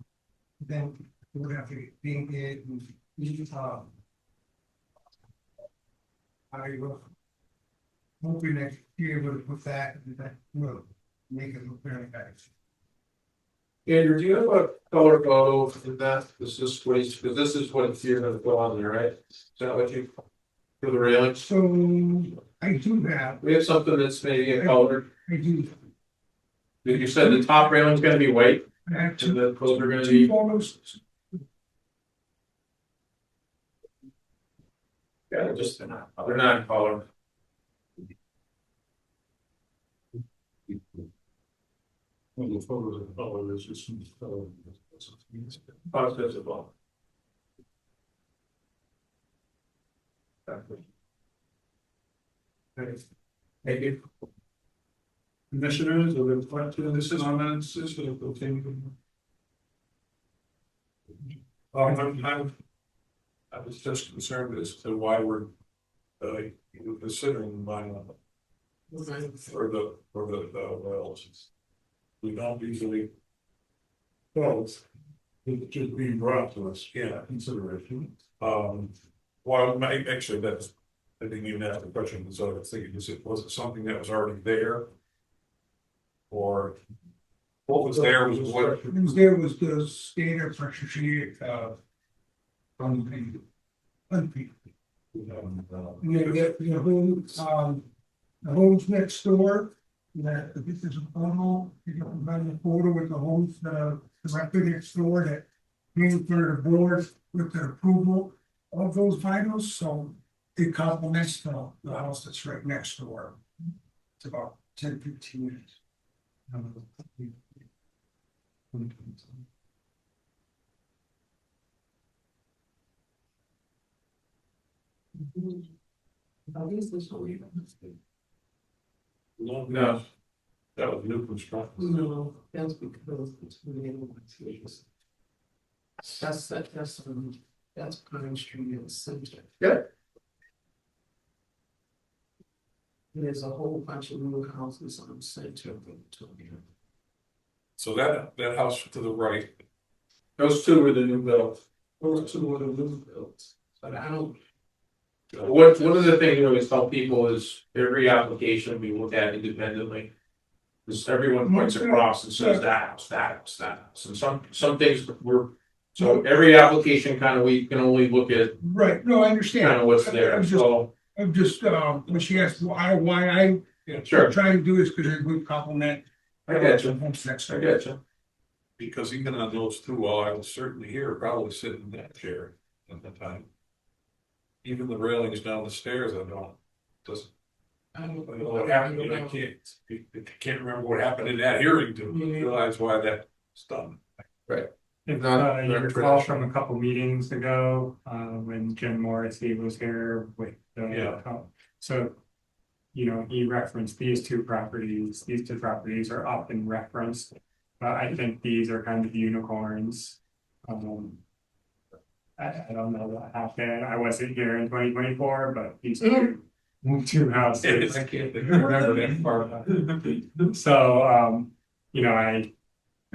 Then it would have to be painted and I was hoping that you're able to put that and that will make it look very nice. Andrew, do you have a color photo of that? This is what he's, because this is what you're gonna go on there, right? Is that what you, for the railings? So I do have, We have something that's maybe a color. I do, You said the top railing's gonna be white, I have and two, the those are gonna two be, photos. yeah, just, they're not color. The photos of color is just. Positive as well. Thank you. Commissioners, or the questions, comments, is it okay? I was just concerned as to why we're considering buying for the wells. We don't usually. Well, it should be brought to us, Yeah. consideration. Well, actually, that's, I didn't even ask the question, so I was thinking, was it something that was already there? Or what was there was what? What was there was the standard pressure treated, unpainted. Unpainted. And then the homes next door, that this is a photo, you know, about the photo with the homes, directly next door that came for the board with the approval of those vinyls, so it complements the house that's right next door. It's about 10-15 minutes. No, that was new construction. No, that's because it's. That's That's Pine Street in the center. Yeah. There's a whole bunch of new houses on the center of it. So that house to the right, Those two were the new builds. Those two are the new builds, but I don't. One of the things we always tell people is every application we look at independently. Because everyone points across and says that house, that house, that house, and some things were, so every application kind of, we can only look at Right, no, I understand. kind of what's there, I'm just, when she asked why I Sure, trying to do this, because it would compliment. I get you, Next. I get you. because even on those two, while I was certainly here, probably sitting in that chair at the time. Even the railings down the stairs, I don't, doesn't. I don't know what happened, I can't remember what happened in that hearing to realize why that's done. If Not- you not recall traditional. from a couple meetings ago, when Jim Morrissey was here with the. Yeah. So, you know, he referenced these two properties are often referenced. But I think these are kind of unicorns. I don't know what happened, I wasn't here in 2024, but these two houses. I can't remember that part. So, you know, I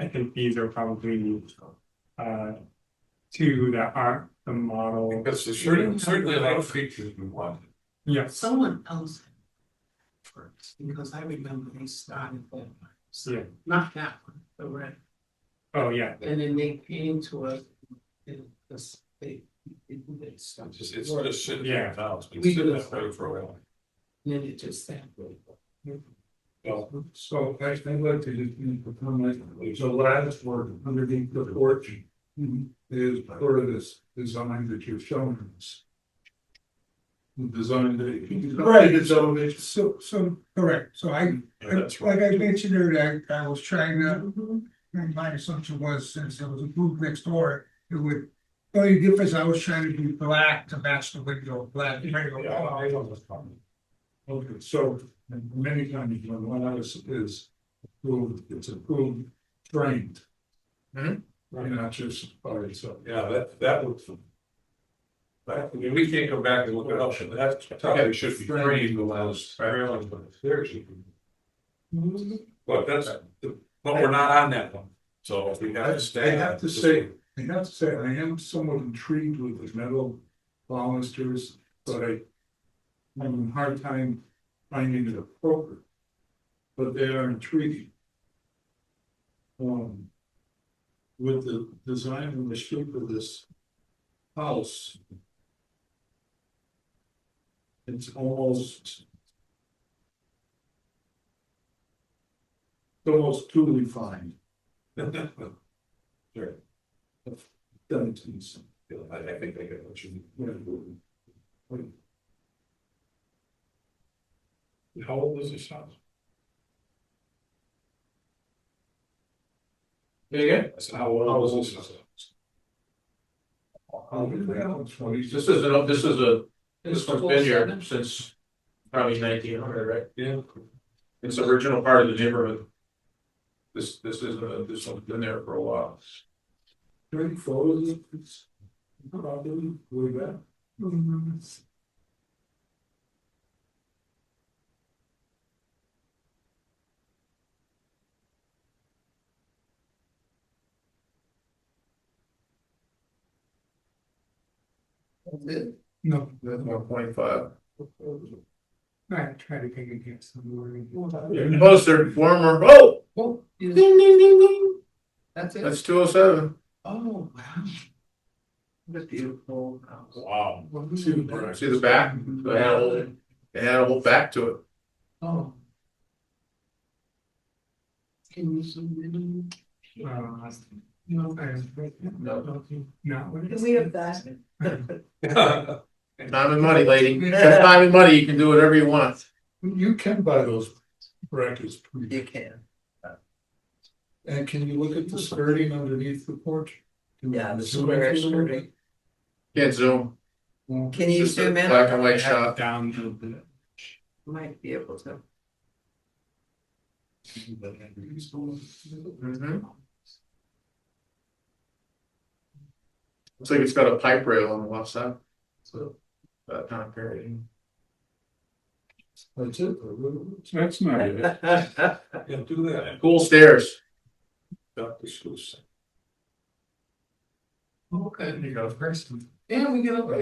think these are probably, two that aren't the model. Because there's certainly a lot of features we want. Yes. Someone else first, because I remember they started that, Yeah. not that one, the red. Oh, yeah. And then they came to us in this, It's just sitting Yeah. in the house, it's sitting that way for a while. then it just sat there. Well, So I'd like to just make a comment, the last word underneath the porch is part of this design that you're showing us. The design that. Right. It's elevation. So, correct, so that's like right. I mentioned earlier, I was trying to, and my assumption was since there was a group next door, it would. The only difference, I was trying to do black to match the window, black. Okay, so many times when one house is approved, it's approved framed. Mhm. Right, not just by itself. Yeah, that would. I mean, we can't go back and look at option, that's probably should be framed allows railings, but there should be. But but we're not on that one, so we have to I stay. have to say, I am somewhat intrigued with the metal balusters, but I'm having a hard time finding it appropriate. But they are intriguing. With the design and the shape of this house. It's almost too refined. Sure. Done it to me some. I think they get what you need. How old is this house? Yeah, I said, how old is this house? This one's been here since probably 1900, right? Yeah. It's the original part of the neighborhood. This one's been there for a while. Any photos of this property, way back? No. That's 1.5. I try to take a guess somewhere. Plus they're former, oh, Ding, ding, ding, ding. That's it? that's 207. Oh, wow. What a beautiful house. Wow. See the back? It had a whole back to it. Oh. Can you zoom in? No, no. We have that. Time and money, lady. That's time and money, you can do whatever you want. You can buy those brackets. You can. And can you look at the skirting underneath the porch? Yeah, the square skirting. Can't zoom. Can you Just a zoom in? black and white shot. Down a little bit. Might be able to. Mhm. Looks like it's got a pipe rail on the left side. So that time period. That's it. That's not it. Yeah, do that. Cool stairs. Dr. Seuss. Okay, there you go. First. Yeah, we get over.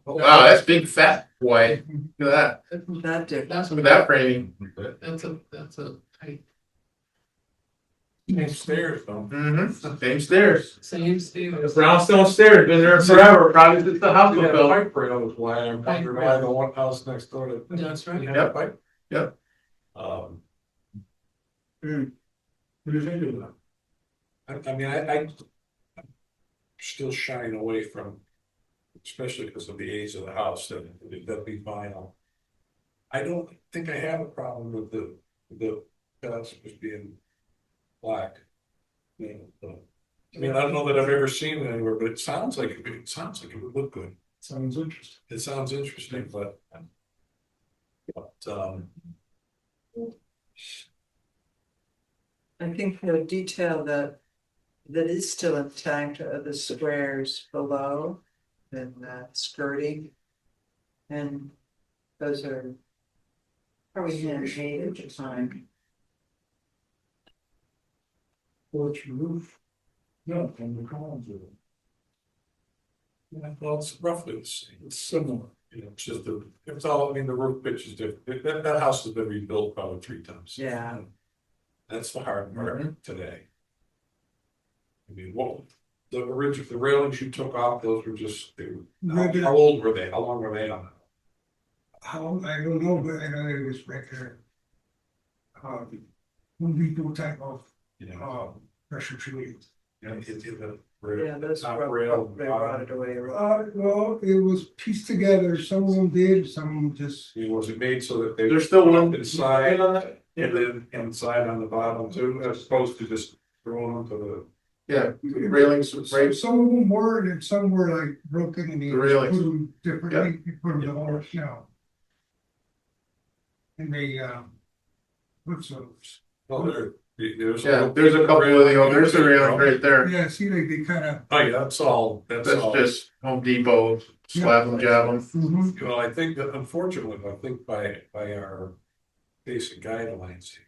Wow, that's big fat boy. Look at that. Isn't that different? Look at that framing. That's a tight. Same stairs though. Mm-hmm. Same stairs. Same stairs. Brownstone stairs, been there forever, probably since the house was Yeah, built. pipe rail is why I'm wondering why the one house next door to. That's right. Yep. Pipe. Yep. What do you think of that? I mean, I'm still shying away from, especially because of the age of the house, that'd be vinyl. I don't think I have a problem with the customers being black. You know, I mean, I don't know that I've ever seen it anywhere, but it sounds like it would look good. Sounds interesting. It sounds interesting, but I think the detail that is still intact are the squares below and skirting. And those are probably handmade at the time. Porch roof. No, and the columns are. yeah, well, it's roughly the same. It's similar. You know, it's just it's all. I mean, the roof pitch is different. That house has been rebuilt probably 3 times. Yeah. That's the hard part today. I mean, what the railings you took off, those were just, how old were they? How long were they on? How, I don't know, but I know it was regular. We do type of, pressure treated. You know, in the Yeah, those top were rail, they rotted away. Well, it was pieced together, some of them did, some of them just. was it made so that they? There's still one inside on that? and then inside on the bottom too, as opposed to just throwing them to Yeah, railings, right? Some of them were, and some were like broken and they The railings. put them differently, you put them to all, you know. And they, what's those? the. There's Yeah, there's a couple of the, there's a railing right there. Yeah, see, like they kind of. Oh, yeah, that's all, that's That's all. just Home Depot, slap them, jab them. Mhm. Well, I think that unfortunately, I think by our basic guidelines.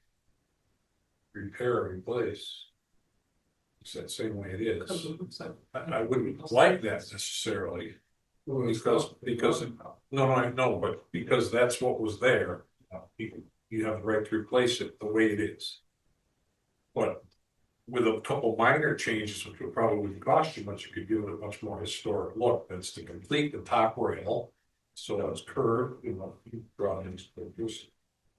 Repair or replace. It's that same way it is. I wouldn't like that necessarily. Because, no, I know, but because that's what was there. You have the right to replace it the way it is. But with a couple minor changes, which would probably wouldn't cost you much, you could give it a much more historic look. That's to complete the top rail. So that was curved, you know, you draw these pictures.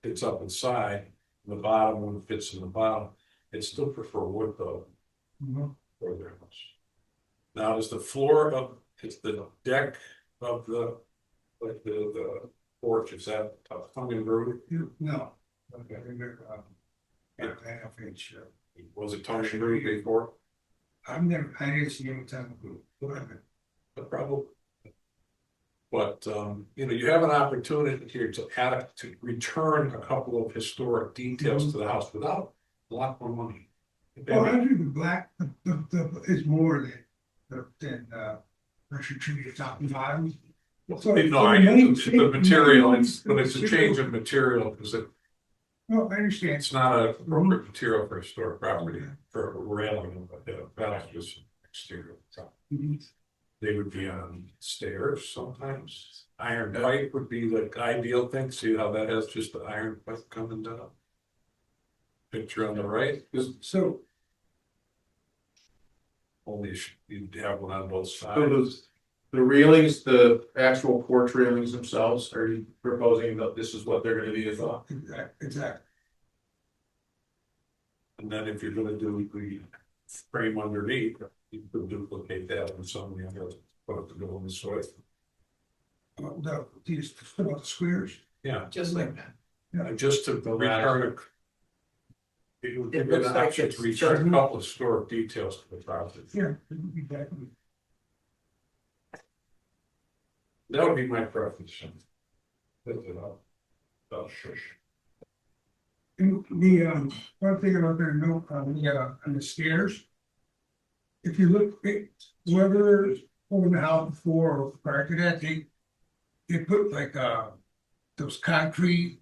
It's up inside, the bottom one fits in the bottom. It still prefer wood though. For their house. Now is the floor of, it's the deck of the, like the porch, is that tongue and groove? No. Okay, half inch. Was it tongue and groove before? I didn't see any time. But probably. But, you know, you have an opportunity here to to return a couple of historic details to the house without a lot more money. Well, actually, the black, is more than pressure treated top and bottom. So No, it's the material, but it's a change of material, because well, I understand. it's not a appropriate material for historic property, for railing, but that's just exterior. They would be on stairs sometimes. Iron pipe would be the ideal thing. See how that has just the iron pipe coming down? Picture on the right, So. only you'd have one on both So sides. the railings, the actual porch railings themselves, are you proposing that this is what they're gonna be as well? Exactly. And then if you're gonna do the frame underneath, you could duplicate that with some of the other, put to go in this way. These about the squares. Yeah, Just like that. just to return it would give you looks an like option it's to return a couple of historic details to the property. Yeah, exactly. That would be my preference. That's it, I'll shush. And the one thing I'm gonna note on the stairs. if you look at whoever owned the house before or prior to that, they put like, those concrete,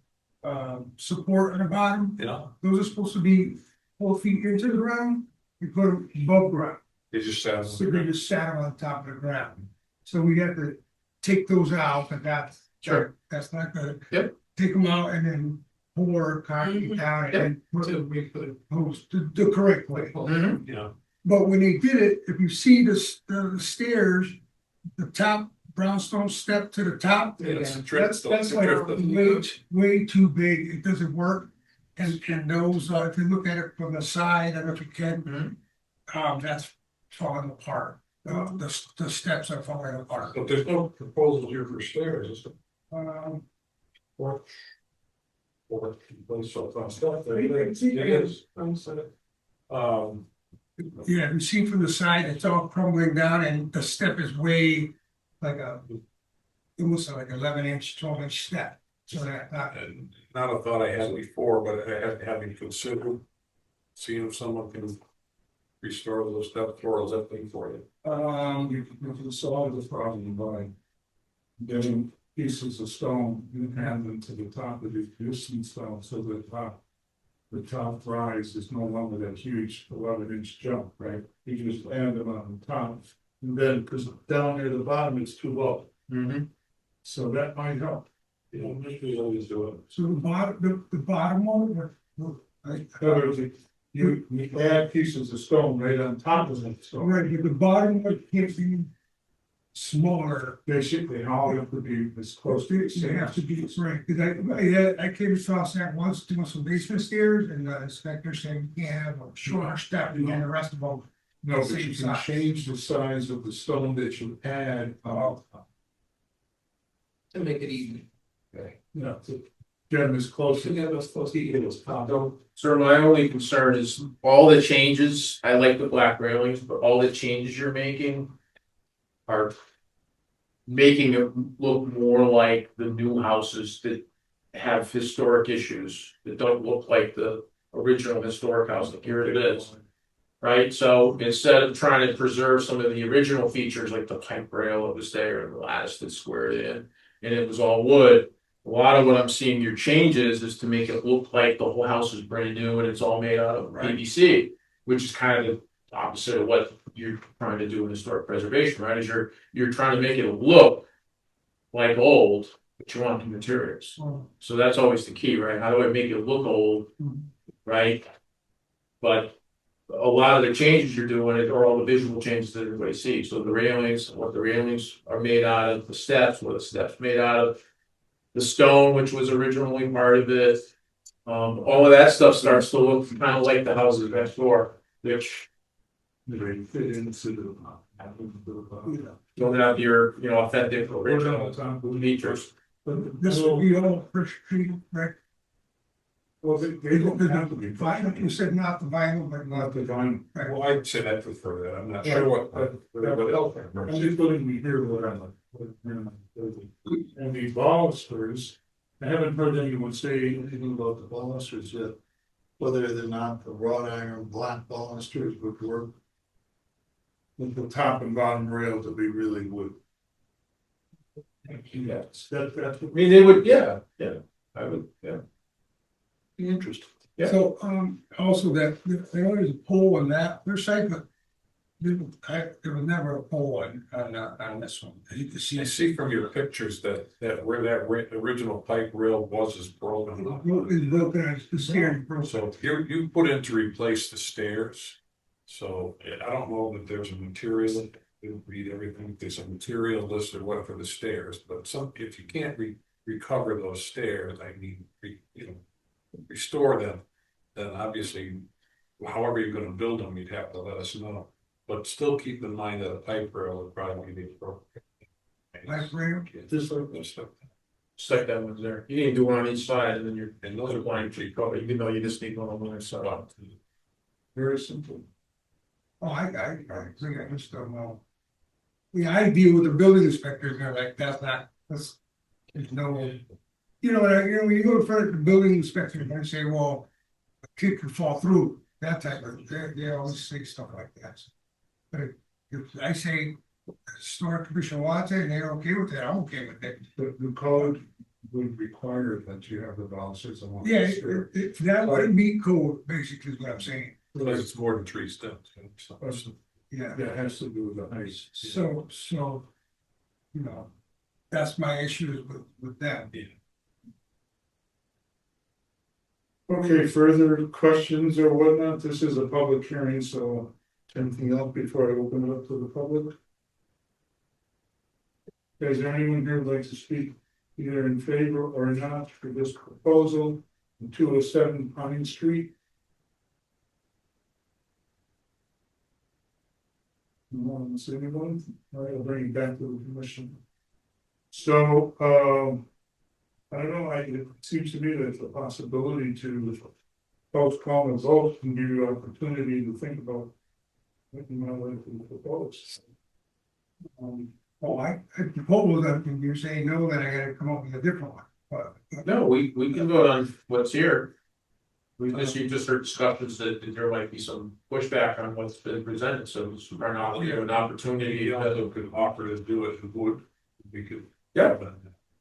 support on the bottom. Yeah. Those are supposed to be 4 feet into the ground, you put them above ground. They just sound. So they just sat on top of the ground. So we have to take those out, but Sure. that's not good. Yep. Take them out and then pour concrete down and put the correct way. Mhm. Yeah. But when they did it, if you see the stairs, the top brownstone step to the top. That's That's like way too big. It doesn't work. And those, if you look at it from the side, I don't know if you can, that's falling apart. The steps are falling apart. But there's no proposal here for stairs, is there? Or place so far stuff. It is. Yeah, you see from the side, it's all crumbling down and the step is way like almost like 11-inch, 12-inch step. So And not a thought I had before, but I haven't considered seeing if someone can restore those steps or lifting for you. You can solve the problem by getting pieces of stone and hand them to the top of the existing stone, so that the top rise is no longer that huge 11-inch jump, right? You just land them on the top, and then, because down near the bottom, it's too low. Mm-hmm. So that might help. You know, we always do it. So the bottom one, In other words, you add pieces of stone right on top of that stone. right, but the bottom one can't be smaller. Basically, all have to be as close to the They same. have to be, right, because I came across that once doing some basement stairs and the inspector said you can't have a shorter step and the rest of them. No, but you can change the size of the stone that you add, To make it easy. you know, to get them as close to. Sir, my only concern is all the changes, I like the black railings, but all the changes you're making are making it look more like the new houses that have historic issues, that don't look like the original historic house, like here it is. Right, so instead of trying to preserve some of the original features, like the pipe rail that was there and the lattice that's squared in, and it was all wood. A lot of what I'm seeing your changes is to make it look like the whole house is brand new and it's all made out of PVC, which is kind of the opposite of what you're trying to do in historic preservation, right? Is you're trying to make it look like old, but you want new materials. So that's always the key, right? How do I make it look old, right? But a lot of the changes you're doing are all the visual changes that everybody sees. So the railings, what the railings are made out of, the steps, what the steps made out of, the stone, which was originally part of it. All of that stuff starts to look kind of like the houses next door, which They fit into the. don't have your, authentic original features. But This will be all fresh treated, right? Well, they don't have to be. Vinyl, you said not the vinyl, but Not the vinyl. Well, I'd say I prefer that. I'm not sure what. I'm just letting you hear what I like. And the balusters, I haven't heard anyone say anything about the balusters yet. Whether they're not the wrought iron black balusters would work. With the top and bottom rail to be really wood. Yes. That's I mean, they would, yeah, I would, be interesting. Yeah. So, also that, there is a pole on that, their site, but there was never a pole on this one. You can see. I see from your pictures that where that original pipe rail was is broken. It's broken, it's the stairs broken. So you put in to replace the stairs. So I don't know that there's a material, it'll read everything, there's a material list or what for the stairs, but if you can't recover those stairs, I mean, restore them, then obviously, however you're gonna build them, you'd have to let us know. But still keep in mind that a pipe rail would probably be broken. Pipe rail? Just like this stuff. stick that one there. You need to do one on each side and then you're, And those are applying to cover, even though you just need one on one side. Very simple. Oh, I think I just don't know. Yeah, I deal with the building inspectors, and they're like, there's no, when you go in front of the building inspector and they say, well, a kid could fall through, that type of, they always say stuff like that. If I say historic commission wants it and they're okay with it, I'm okay with it. The code would require that you have the balances on. Yeah, that would meet code, basically is what I'm saying. Because it's more than 3 steps. Yeah. That has to do with the height. So, you know, that's my issue with that. Okay, further questions or whatnot? This is a public hearing, so anything else before I open it up to the public? Is there anyone here who'd like to speak either in favor or not for this proposal, 207 Pine Street? No one, see anyone? All right, I'll bring it back to the commission. So, I don't know, it seems to me that it's a possibility to postpone the vote and give you an opportunity to think about what you might like to propose. I propose that if you're saying no, then I gotta come up with a different one, but. No, we can vote on what's here. You just heard discussions that there might be some pushback on what's been presented, so it's an opportunity. You could offer to do it, and would, we could. Yeah.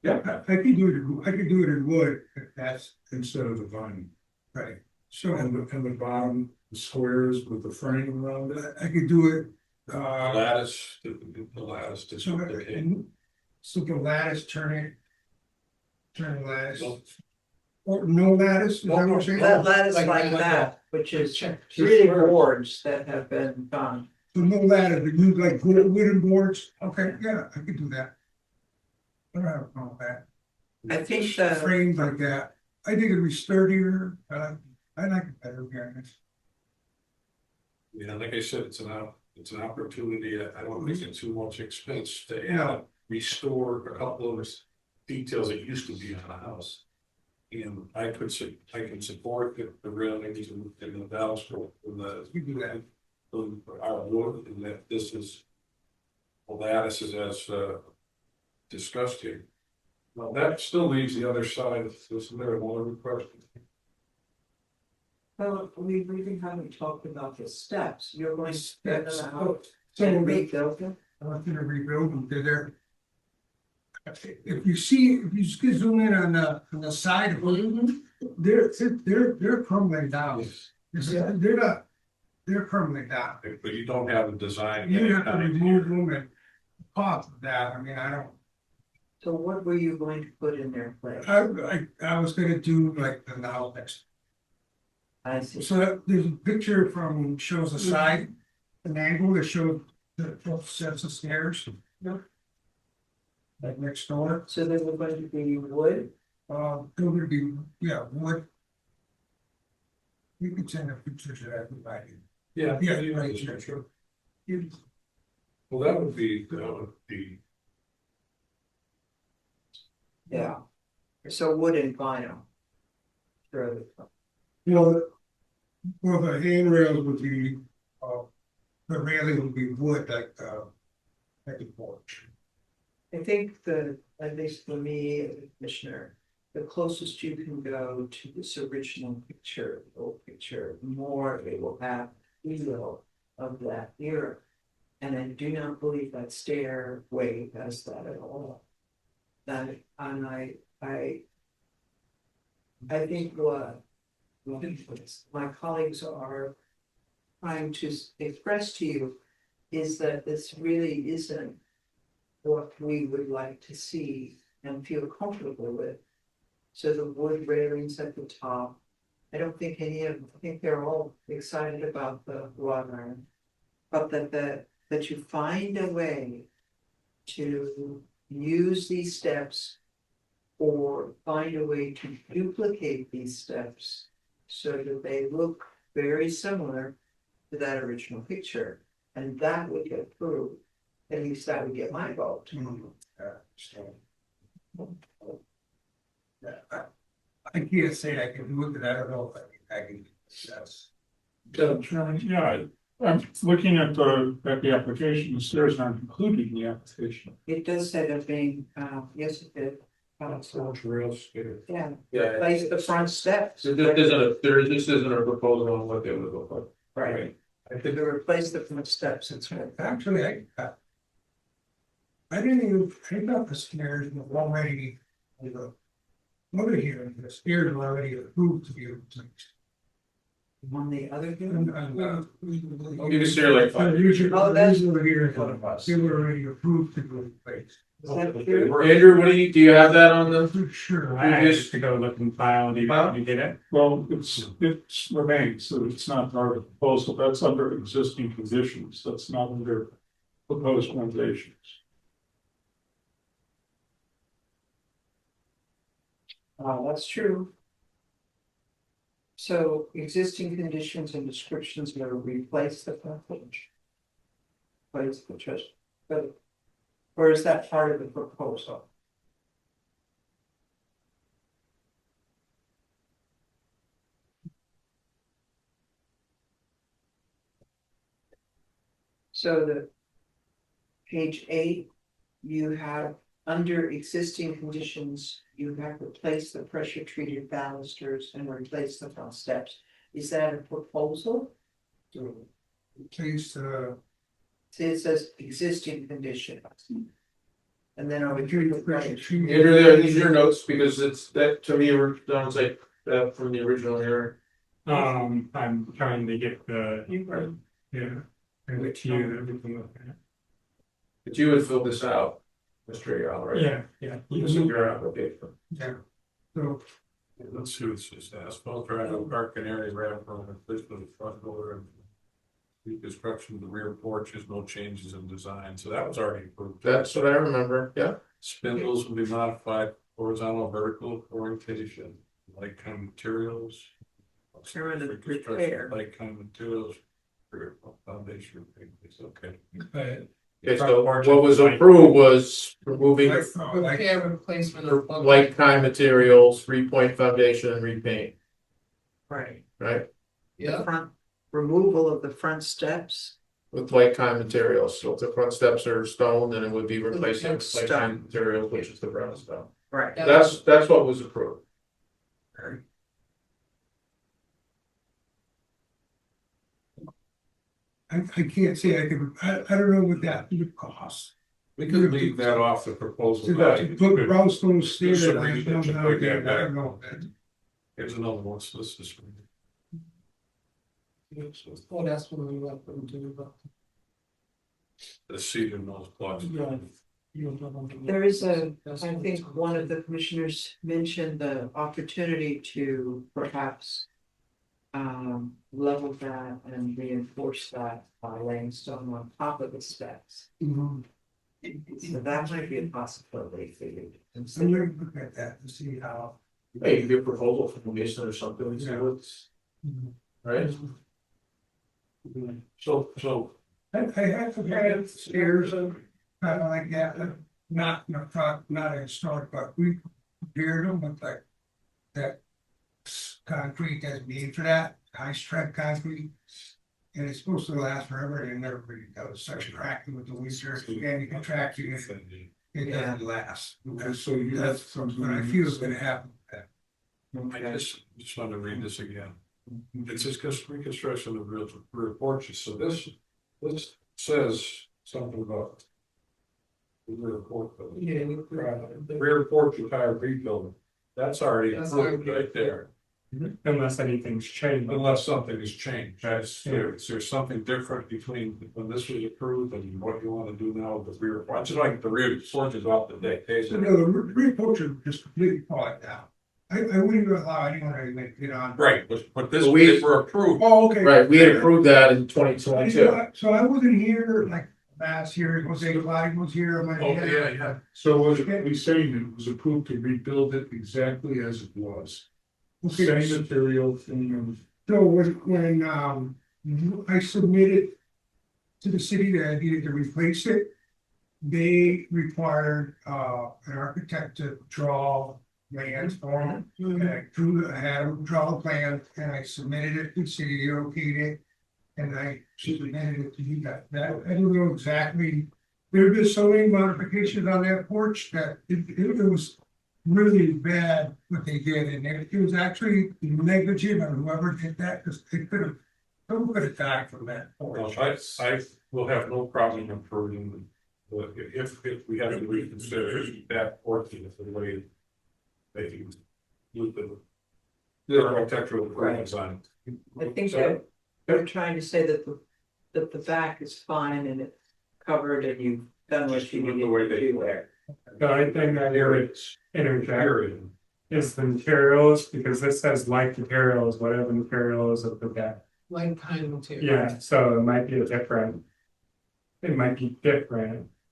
I could do it in wood, if that's Instead of the vine. right. So And the bottom, the squares with the frame around it. I could do it, Lattice, the lattice. to so, duplicate. so the lattice, turn the lattice. Or no lattice, is that what you're saying? That is like that, which is really boards that have been done. So no lattice, but you like wooden boards, okay, yeah, I could do that. I don't have a problem with that. I think the, Frames like that, I think it'd be sturdier, I like it better, to be honest. Yeah, like I said, it's an opportunity. I don't think it's too much expense to Yeah. restore a couple of details that used to be on a house. And I can support the railings and the valves for the. You do that. Our wood, and that this is. The lattice is as discussed here. Well, that still leaves the other side of this there, one other question. well, we really haven't talked about the steps. You're going to spend Steps. them out So and rebuild them. I want you to rebuild them, they're. If you just zoom in on the side of them, they're crumbling down. They're crumbling down. But you don't have a design. You have to remove them and pop that, I mean, I don't. So what were you going to put in their place? I was gonna do like the outlets. I see. So there's a picture shows the side, an angle that shows the both sets of stairs. Yeah. Like next door, So they were going to be wood? they're gonna be, yeah, wood. You can send a picture to everybody. Yeah, right, sure. Well, that would be, Yeah. So wood and vinyl. Sure. You know, well, the handrails would be, the railing would be wood like a porch. I think at least for me, as a commissioner, the closest you can go to this original picture, the old picture, the more it will have feel of that era. And I do not believe that stairway has that at all. That, and I think what my colleagues are trying to express to you is that this really isn't what we would like to see and feel comfortable with. So the wood railings at the top, I don't think any of them, I think they're all excited about the wrought iron. But that you find a way to use these steps or find a way to duplicate these steps so that they look very similar to that original picture. And that would get approved. At least that would get my vote. I can't say I can do it, but I don't know if I can. Yes. Chairman, yeah, I'm looking at the application, the stairs aren't included in the application. It does say that being, yes, it did. so rails. Yeah, Yeah. place the front steps. So this isn't a proposal on what they would look like. Right. To replace the front steps, it's right. Actually, I didn't even, I thought the stairs were already, over here, the stairs were already approved to be replaced. On the other And, hand, I'll give you serial like Oh, that's- over here, they were already approved to be replaced. is that true? Andrew, what do you have that on the? Sure. I have to go look and file, do you get it? Well, it's remains, so it's not part of the proposal, that's under existing conditions, that's not under proposed renovations. That's true. So existing conditions and descriptions will replace the frontage. Replace the trust, but, or is that part of the proposal? So the page 8, you have under existing conditions, you have replaced the pressure treated balusters and replaced the front steps. Is that a proposal? So, replace, See, it says existing conditions. And then over here, the pressure treated. Andrew, there, these are your notes, because it's, that to me sounds like that from the original hearing. I'm trying to get the, yeah, and with you, that we can look at. But you would fill this out, Mr. Ayala, right? Yeah. This is your application. yeah, so, Let's see what it says, asphalt driveway, parking area, ramp, replacement of the front door, and reconstruction of the rear porches, no changes in design, so that was already approved. That's what I remember, yeah. Spindles will be modified horizontal, vertical orientation, like kind of materials. They're in the Reconstruction, repair. like kind of materials, for foundation, it's okay. Okay, so what was approved was removing replacement of. like kind materials, repoint foundation and repaint, Right. right? The front, removal of the front steps. With like kind materials, so if the front steps are stone, then it would be replacing like Stone. kind materials, which is the brown stone. Right. That's what was approved. I can't say I don't know what that would cost. We could leave that off the proposal. To put brownstone stairs, some I research don't and know, bring that back. I don't know. Here's another one, so let's just. Oh, that's what we left them to, but. The seat in those blocks. There is I think one of the commissioners mentioned the opportunity to perhaps. Level that and reinforce that by laying stone on top of the steps. So that might be a possibility for you to I'm consider. gonna look at that to see how. Hey, you get a proposal from Mason or something, and see what's, right? So. I had some kind of stairs, kind of like that, not a historic, but we prepared them with like that concrete that's made for that, high strength concrete. And it's supposed to last forever and it never really does, such cracking with the winter and contracting it doesn't last. So that's something I feel is gonna happen with that. I just want to read this again. It says reconstruction of rear porches, so this says something about. The rear porch. The rear porch entire rebuilding, that's already approved right there, Unless anything's changed. unless something has changed. Is there something different between when this was approved and what you want to do now with the rear porch? It's like the rear porch is off the deck. So no, the rear porch is just completely falling down. I wouldn't even allow anyone to even get on. Right, but this, We- if we're approved. Oh, okay. Right, we had approved that in 2022. So I wasn't here, like, last year, Jose Clyde was here. Oh, yeah. So was we saying it was approved to rebuild it exactly as it was? Okay. Same material thing. So when I submitted to the city that I needed to replace it, they required an architect to draw plans for them. And I had them draw a plan and I submitted it to the city, they okayed it. And I submitted it to you guys. That I don't know exactly. There have been so many modifications on that porch that it was really bad what they did, and it was actually negligent on whoever did that, because they could have Don't put it back from that. Well, I will have no problem approving, but if we have to reconsider that portion of the way they use the architectural plans on. I think So- they're trying to say that the back is fine and it's covered and you've done what you Just need the way to they do there. The only thing that I would interject Period. is the materials, because this says like materials, whatever the materials of the deck. Like kind of material. Yeah, so it might be different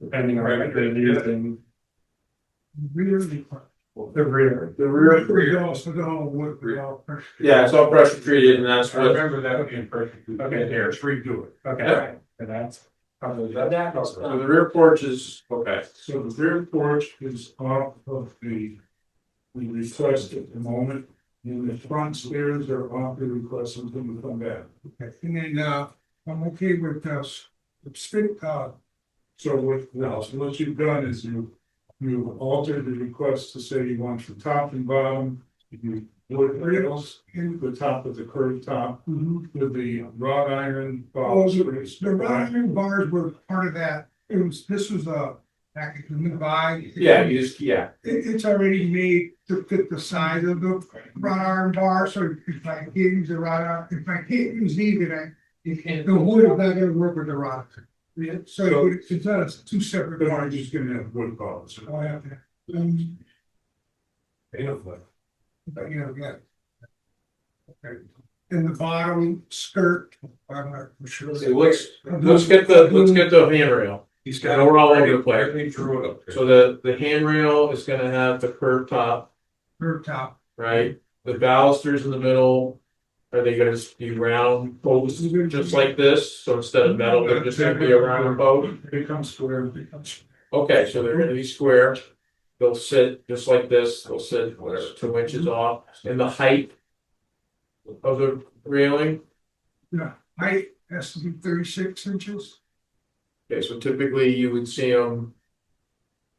depending on what they're using. Really. The rear. The rear, We also don't work with all pressure. yeah, it's all pressure treated and that's I what, remember that being perfect. Okay. Here, let's redo it. Okay, Yeah. and that's. so the rear porch is, okay. So the rear porch is off of the request at the moment, and the front stairs are off the request until we come back. Okay, and then, I'm okay with, So what you've done is you altered the request to say you want the top and bottom, you wood rails in the top of the curved top with the wrought iron oh, balls. the round iron bars were part of that. This was a package we buy. Yeah, you just, yeah, It's already made to fit the size of the wrought iron bar, so if I can't use the wrought iron, if I can't use either, the wood is not gonna work with the wrought. Yeah, So it's not two separate Then I'm parts. just gonna have wood balls. Oh, yeah, okay. Yeah. Okay. And the bottom skirt, I'm not sure. so let's get the handrail. He's I know we're all over the place. Everything drew it up. So the handrail is gonna have the curved top, Curved top. right? The balusters in the middle, are they gonna just be round posts, just like this? So instead of metal, they're just gonna be a round post? Become square. Okay, so they're gonna be square. They'll sit just like this, they'll sit whatever, 2 inches off, and the height of the railing. Yeah, height has to be 36 inches. Okay, so typically you would see them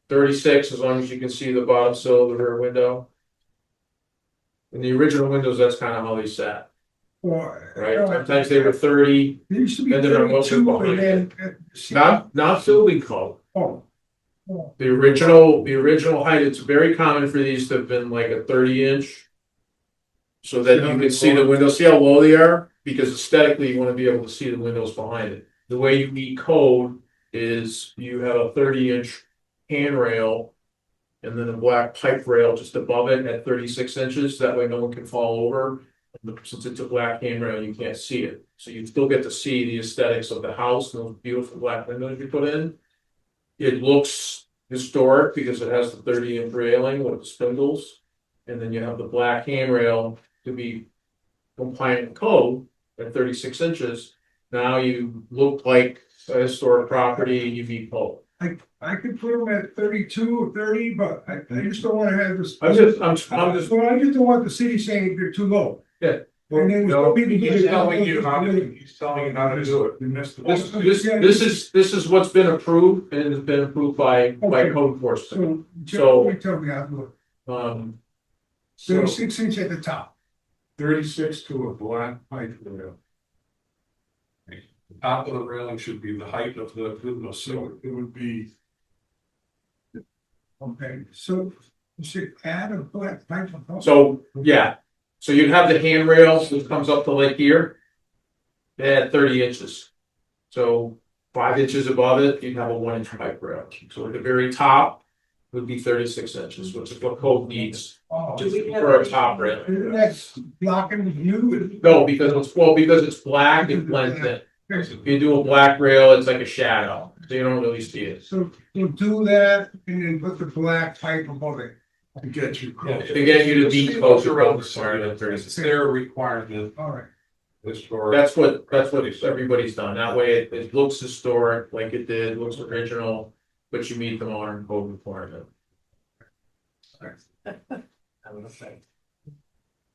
36, as long as you can see the bottom sill of the rear window. In the original windows, that's kind of how they sat, Or. right? Sometimes they were 30, It used to be and then I'm looking 32 behind and then. not building code. Oh. The original height, it's very common for these to have been like a 30-inch. So that you can see the windows, see how low they are? Because aesthetically, you want to be able to see the windows behind it. The way you meet code is you have a 30-inch handrail and then a black pipe rail just above it at 36 inches. That way no one can fall over. Since it's a black handrail, you can't see it. So you still get to see the aesthetics of the house and those beautiful black windows you put in. It looks historic because it has the 30-inch railing with the spindles. And then you have the black handrail to be compliant with code at 36 inches. Now you look like a historic property, you meet code. I could put them at 32 or 30, but I just don't wanna have this. I'm just, Well, I just don't want the city saying they're too low. Yeah. And then No, we- he's telling you how to do it. You missed the. this is what's been approved and has been approved by code enforcement. So, tell me how to do it. Um, 36 inch at the top. 36 to a black pipe rail. The top of the railing should be the height of the window sill. So it would be, Okay, so you should add a black pipe. so, yeah, so you'd have the handrail that comes up to like here. At 30 inches. So 5 inches above it, you'd have a 1-inch pipe rail. So at the very top would be 36 inches, which is what code needs Oh, for a top rail. isn't that blocking the view? No, because it's black, it blends in. If you do a black rail, it's like a shadow, so you don't really see it. So you'll do that and then put the black pipe above it. to get you. To get you to be closer around the side of It's their requirement. All right. That's what everybody's done. That way it looks historic like it did, looks original, but you meet the modern code requirement.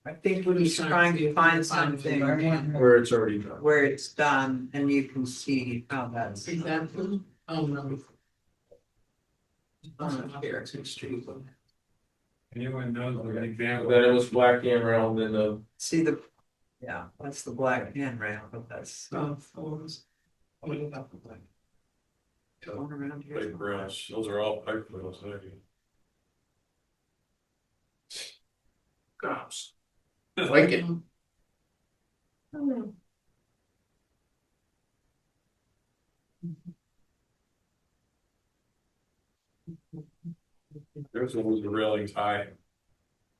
I think when he's trying to find something Where it's already done. where it's done and you can see how that's. Example, no. Anyone knows an example? Then it was black handrail and then the See the Yeah, that's the black handrail, but that's Phones. Oh, you don't have to play. going around here. Pipe rails, those are all pipe rails, there you go. Cops. Like it. There's always the railings high.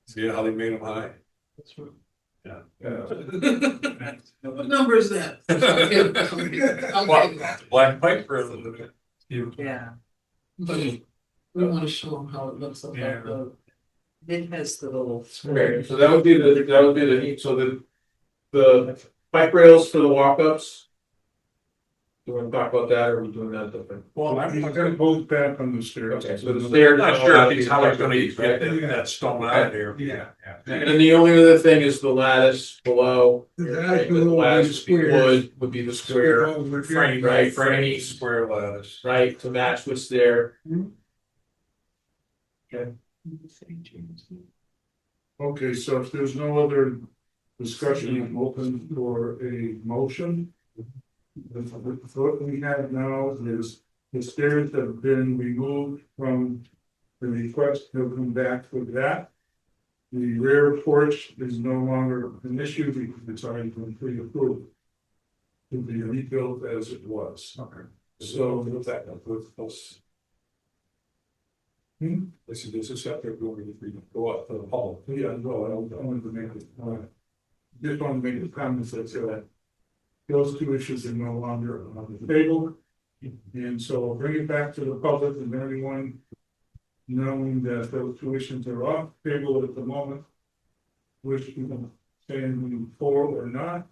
See how they made them high? That's right. Yeah. What number is that? Okay. Black pipe rail. Yeah, But we wanna show them how it looks up Yeah. the. it has the little. Okay, so that would be the, so the bike rails for the walk-ups. Do you want to talk about that, or are we doing that different? Well, I'm gonna hold back on the stairs. Okay, so the stairs. I'm not sure if he's how he's gonna get that stone out of there. Yeah. And then the only other thing is the lattice below. The Right, lattice the lattice would be squares. wood, would be the square, Frame, right, frame, frame, square lattice. right, to match what's there. Okay, so if there's no other discussion, I'm open for a motion. What we have now is the stairs have been removed from the request, they'll come back with that. The rear porch is no longer an issue because it's already been pre-approved to be rebuilt as it was. Okay. So with that, with us. This is after going to go up to the hall. yeah, no, I wanted to make it, just want to make the comments that those two issues are no longer on the table. And so I'll bring it back to the public and everyone knowing that those two issues are off the table at the moment, which we can stand for or not.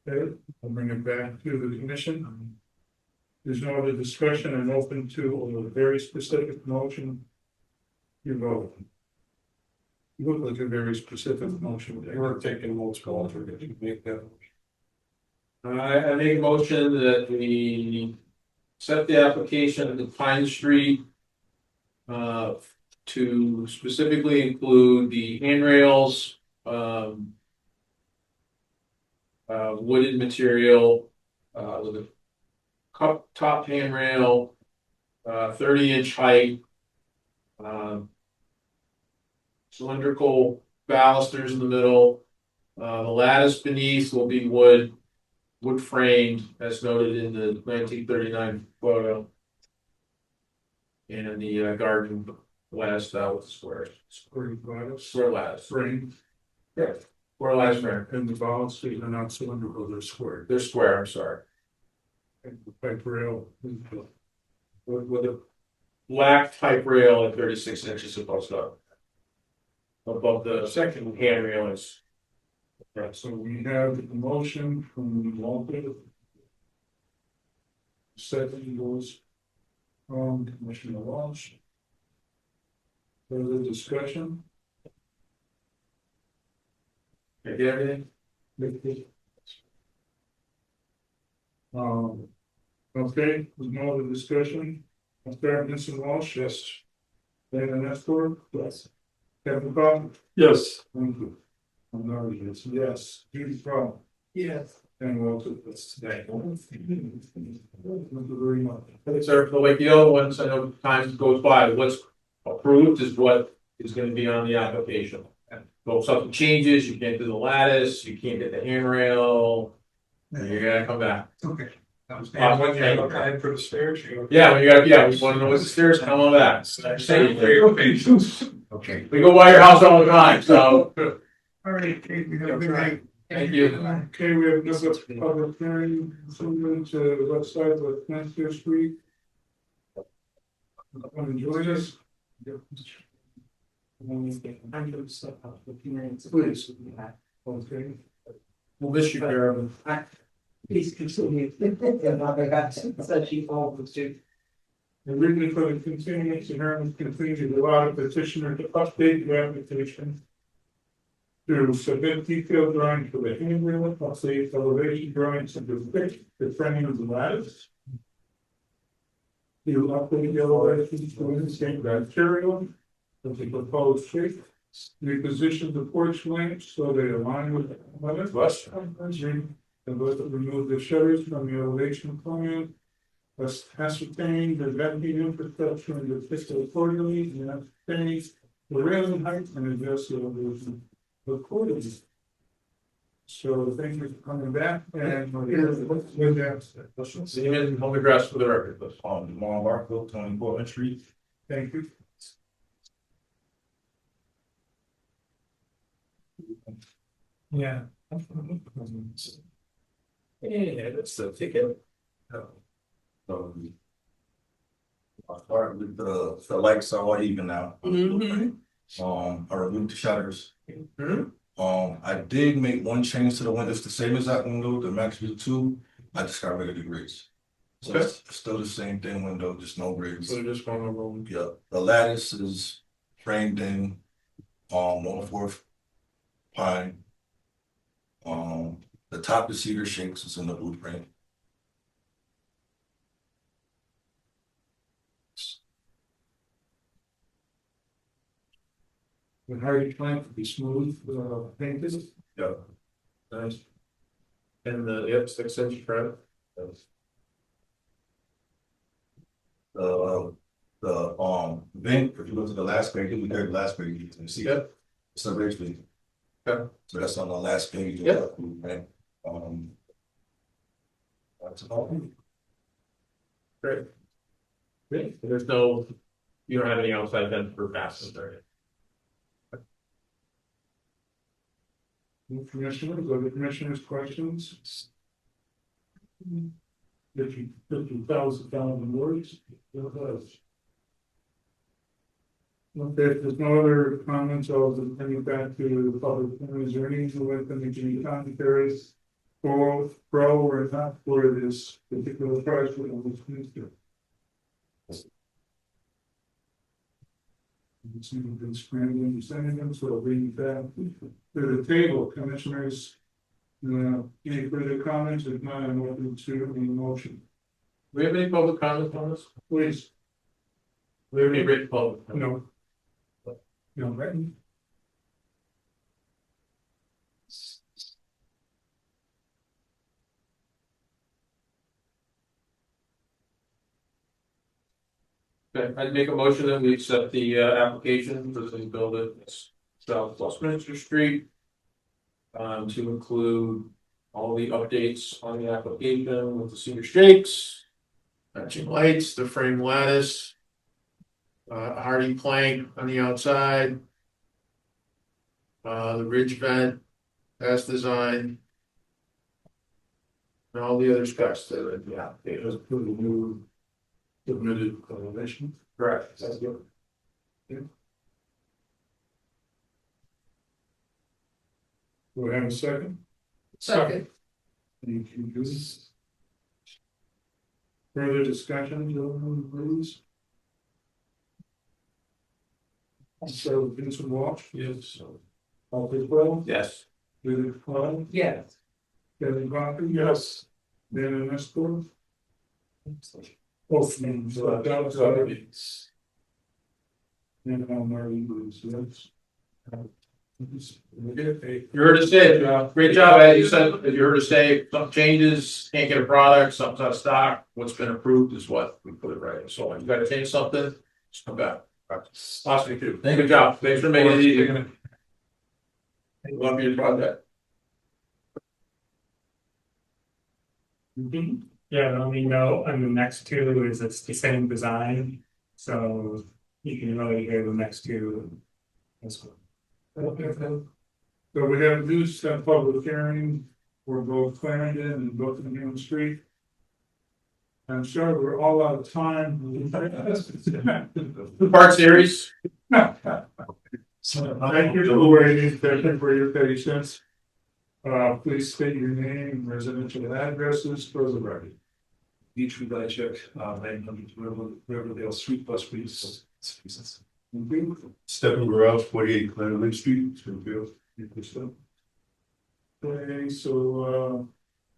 Okay, I'll bring it back to the commission. There's no other discussion. I'm open to a very specific motion. You vote. You look like a very specific motion. They were taking multiple alternates, you make that. I make a motion that we set the application at Pine Street. To specifically include the handrails, wooden material, with a cup top handrail, 30-inch height. Cylindrical balusters in the middle. The lattice beneath will be wood framed, as noted in the 1939 photo. And the garden lattice style with squares. Square lattice. Square lattice. Frame. Yeah. Square lattice frame. And the balusters are not cylindrical, they're square. They're square, I'm sorry. And the pipe rail. With a black type rail at 36 inches above the second handrail is. Right, so we have a motion from Walter. Second goes from Commissioner Walsh. Further discussion? Did I get everything? Okay, there's no other discussion. I'll start Mr. Walsh, yes. Dana Nestor? Yes. Kevin Cobb? Yes. Thank you. I'm not yes, Judy Crowe. Yes. And Walter, that's today. Thank you very much. Thanks, sir. For like the other ones, I know time goes by, what's approved is what is gonna be on the application. So if something changes, you can't do the lattice, you can't get the handrail, you gotta come back. Okay. And when you have a plan for the stairs, you. Yeah, when you got, we wanna know what's the stairs, come on back. Okay. We go by your house all the time, so, All right, Kate, we have a good night. thank you. Okay, we have another public hearing, zoom to the website with Mansfield Street. Want to join us? Please. Okay. We'll miss you, Carol. Please continue. Such evolved too. The reason for the continuance, the hearing continues to allow the petitioner to update the application. To submit detailed drawings for the handrail, update elevation drawings to depict the framing of the lattice. To update the elevation to indicate the material of the proposed shape. Reposition the porch lamps so they align with the weather. West. And both remove the shutters from the elevation plan. Let's ascertain the venting infrastructure and the fiscal accordingly, and ascertain the railing height and adjust the elevation accordingly. So thank you for coming back and with that. See you in home address for the record. Lamar Barfield, 24th Street. Thank you. Yeah. Yeah, that's the ticket. I started with the lights are all even now. I removed the shutters. I did make one change to the windows, the same exact window, the max was 2. I just got rid of the grids. So it's still the same thing window, just no grids. So just going over. Yeah, the lattice is framed in, on the 4th pine. The top is cedar shakes, it's in the blueprint. The hard plank to be smooth, painted. Yeah. Nice. And the 6-inch front. The vent, if you go to the last page, we got the last page, you can see it. It's a ridge vent. Okay. So that's on the last page. Yeah. Right? That's all. Great. Great. There's no, you don't have any outside vent for fastest or Commissioners, go to commissioners' questions. 50,000 words. Okay, if there's no other comments, I'll bring it back to the public. Is there anything with any commentaries for pro or not for this particular project on this minister? It's been scrambling, sending them, so I'll bring it back to the table, commissioners. Any further comments? If not, I'm open to any motion. Do we have any public comments on this? Please. Do we have any written public? No. No, right? Okay, I'd make a motion that we accept the application for the build it South Westminster Street. To include all the updates on the application with the cedar shakes, matching lights, the frame lattice, a hardy plank on the outside, the ridge vent as designed, and all the other specs that are in the application. As per the new submitted elevation. Correct. That's good. Do we have a second? Second. Thank you, Judy. Further discussion, gentlemen, please? So, Vincent Walsh? Yes. Alfred Well? Yes. David Klein? Yes. Kevin Coffey? Yes. Dan Estor? Both names. And Marty Bruce, yes. You heard us say, great job, as you said, as you heard us say, some changes, can't get a product, something's out of stock, what's been approved is what we put it right, so if you gotta change something, just come back. Awesome, too, good job, thanks for making it easy. Love your project. Yeah, the only note on the next two is it's the same design, so you can really hear the next two as well. Okay. So we have this public hearing for both Clarendon and Buckingham Street. I'm sorry, we're all out of time. Two-part series. Thank you for waiting, thank you for your patience. Please state your name, residential addresses for the record. Dimitri Vlachek, 900 Riverdale Street, Bus Street. Stephen Garage, 48 Clarendon Street, Springfield. Okay, so,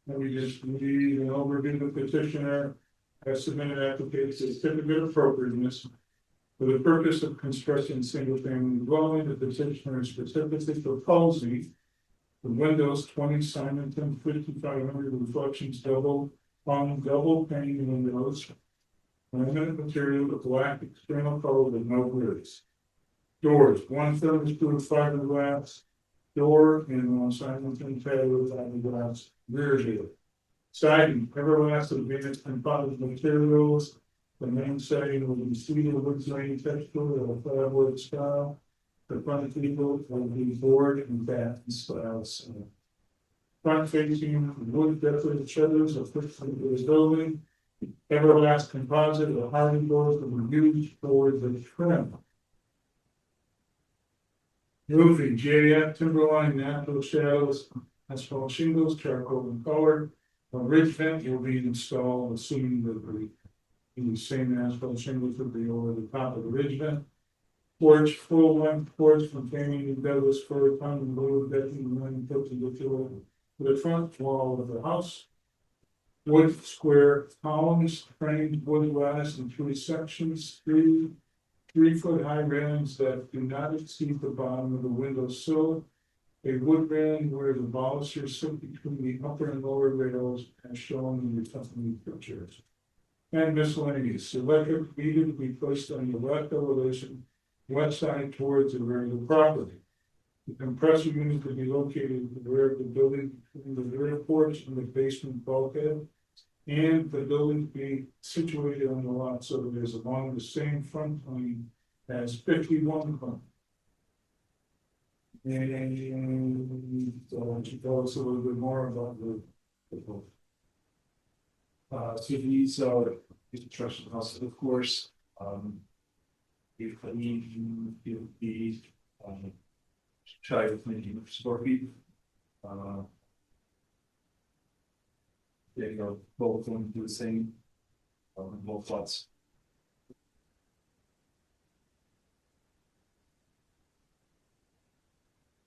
let me just read an overview of the petitioner. Has submitted application certificate of appropriateness For the purpose of constructing single-family dwelling, the petitioner is specifically proposing the windows 20 Simonton 5500 reflections double pane windows. Laminate material with black external color with no grills. Doors, one thermos proof fiberglass door and one Simonton patio fiberglass rear door. Siding, everlasting advanced composite materials. The main siding will be cedar wood grain texture of a firewood style. The front gable will be board and batten styles. Front facing wood decorated shutters are fixed into this building. Everlast composite or hardy doors that were used for the trim. Roofing, JF, timberline, natural shadows, asphalt shingles, charcoal and color. A ridge vent will be installed, assuming that the same asphalt shingles would be over the top of the ridge vent. Porch, full length porch containing Douglas fir, pine and blue decking, and perpendicular to the front wall of the house. Wood square columns, framed wood lattice in 3 sections, 3-foot high railings that do not exceed the bottom of the window sill. A wood railing where the balusters sit between the upper and lower rails as shown in the accompanying pictures. And miscellaneous, electric meter to be placed on the left elevation, west side towards the rear of the property. The compressor unit to be located in the rear of the building between the rear porch and the basement bulkhead. And the building to be situated on the lot so that it is along the same front plane as 51 front. And so tell us a little bit more about the book. So these are construction houses, of course. If I need you, it'll be shy of 20 square feet. They are both going to do the same, both lots.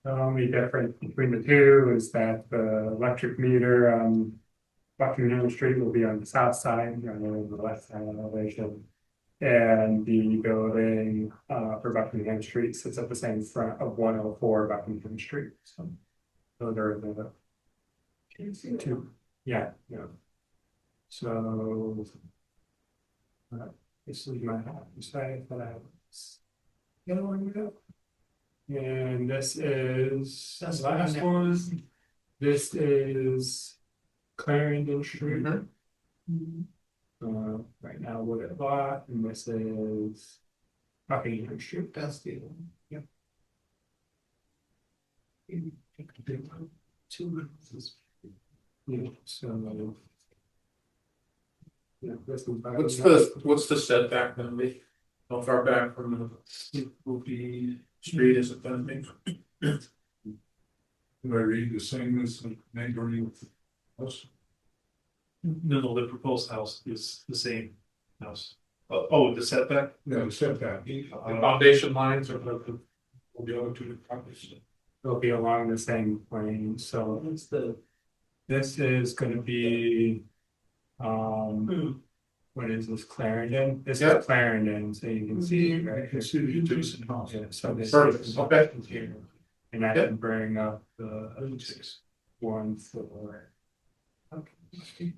The only difference between the two is that the electric meter on Buckingham Street will be on the south side, rather than the west side elevation. And the building for Buckingham Street sits at the same front of 104 Buckingham Street. So they're the two. Yeah. So this is my house side that I was going with. And this is the last one. This is Clarendon Street. Right now, Wooded Lot, and this is Buckingham Street. That's the one. Yep. Two houses. Yeah, so. Yeah, this is What's the setback gonna be? How far back from the Will be street is it gonna be? Do I read the same as the neighboring house? no, the proposed house is the same house. Oh, the setback? No, setback. The foundation lines are the other two properties. They'll be along the same plane, so this is gonna be, what is this, Clarendon? This is Clarendon, so you can see, right? I can see the adjacent house. Yeah, so this Perfect. is Okay. here. And I can bring up the 1 floor. Okay.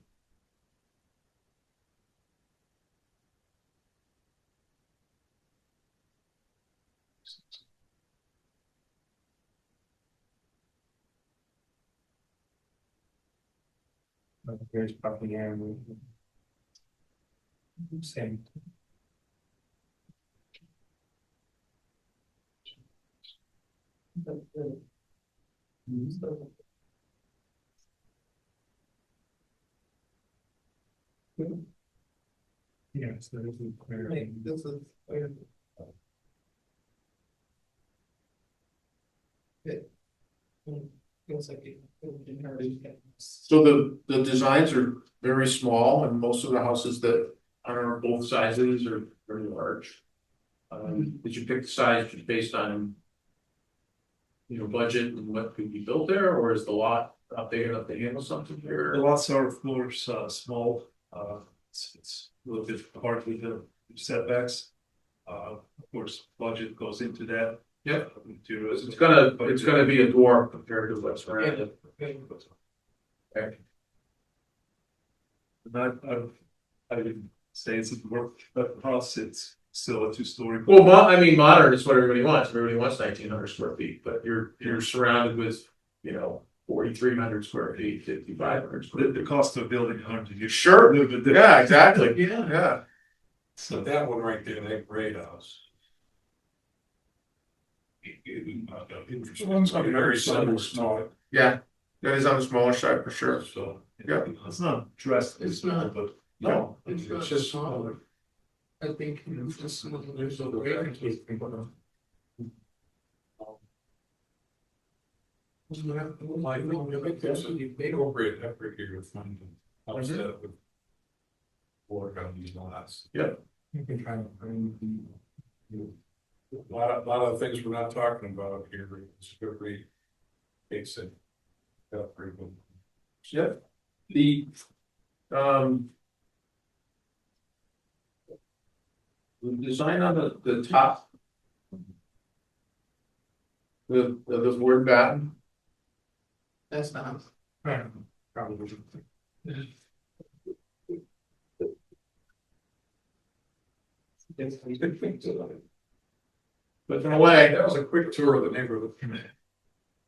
Here's Buckingham. Same. Yeah, so this is clear. This is where. Feels like it inherited. So the designs are very small and most of the houses that are on both sides of these are very large. Did you pick the size just based on, budget and what could be built there, or is the lot not big enough to handle something The here? lots are of course small. It's a little bit hard with the setbacks. Of course, budget goes into that. Yep. Materials. It's gonna be a dwarf compared to what's around it. Okay. I didn't say it's a work, but house, it's still a two-story. Well, I mean, modern is what everybody wants. Everybody wants 1,900 square feet, but you're surrounded with, 4,300 square feet, 5,500 square The feet. cost of building 100 years. Sure. A little bit different. Yeah, exactly. Yeah. So that one right there, that gray house. One's Very simple, small. Yeah. That is on the smaller side for sure. So. Yeah. It's not dressed. It's not. But No. It's not just smaller. I think it's just there's a way to keep people. Like, there's a appropriate effort here to find them. Offset with. Work on these lots. You can try to bring A lot of the things we're not talking about here, it's very basic. Yeah, pretty good. Yep. The design on the top. The board batten. That's not. probably. But in a way, That was a quick tour of the neighborhood.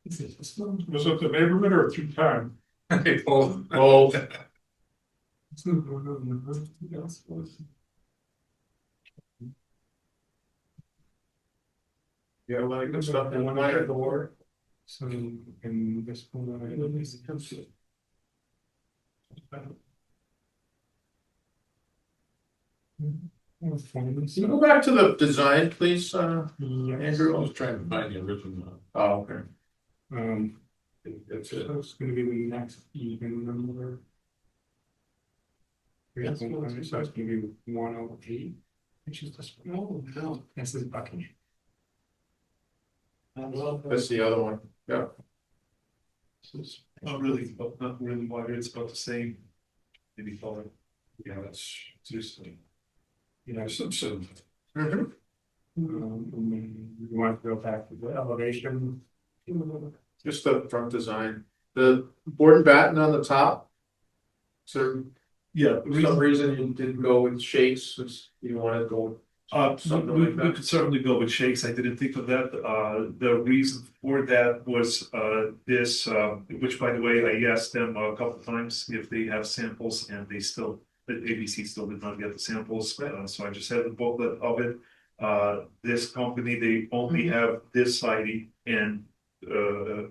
Was it the neighborhood or through time? Both. well, yeah, like good stuff in the water. So, and this one. Can you go back to the design, please, Andrew? I was trying to find the original. Oh, okay. It's So it's gonna be the next even number. That's what it's- So it's gonna be 108, which is this, No, no. this is Buckingham. That's the other one. Yeah. Not really wider, it's about the same. Maybe color. Yeah, that's just. Yeah. Some. And then you want to go back to the elevation. Just the front design. The board and batten on the top. So Yeah, for some reason you didn't go with shakes, since you wanted to go. Something we like that. could certainly go with shakes. I didn't think of that. The reason for that was this, which by the way, I asked them a couple of times if they have samples, and the ABC still did not get the samples. So I just had the booklet of it. This company, they only have this siding and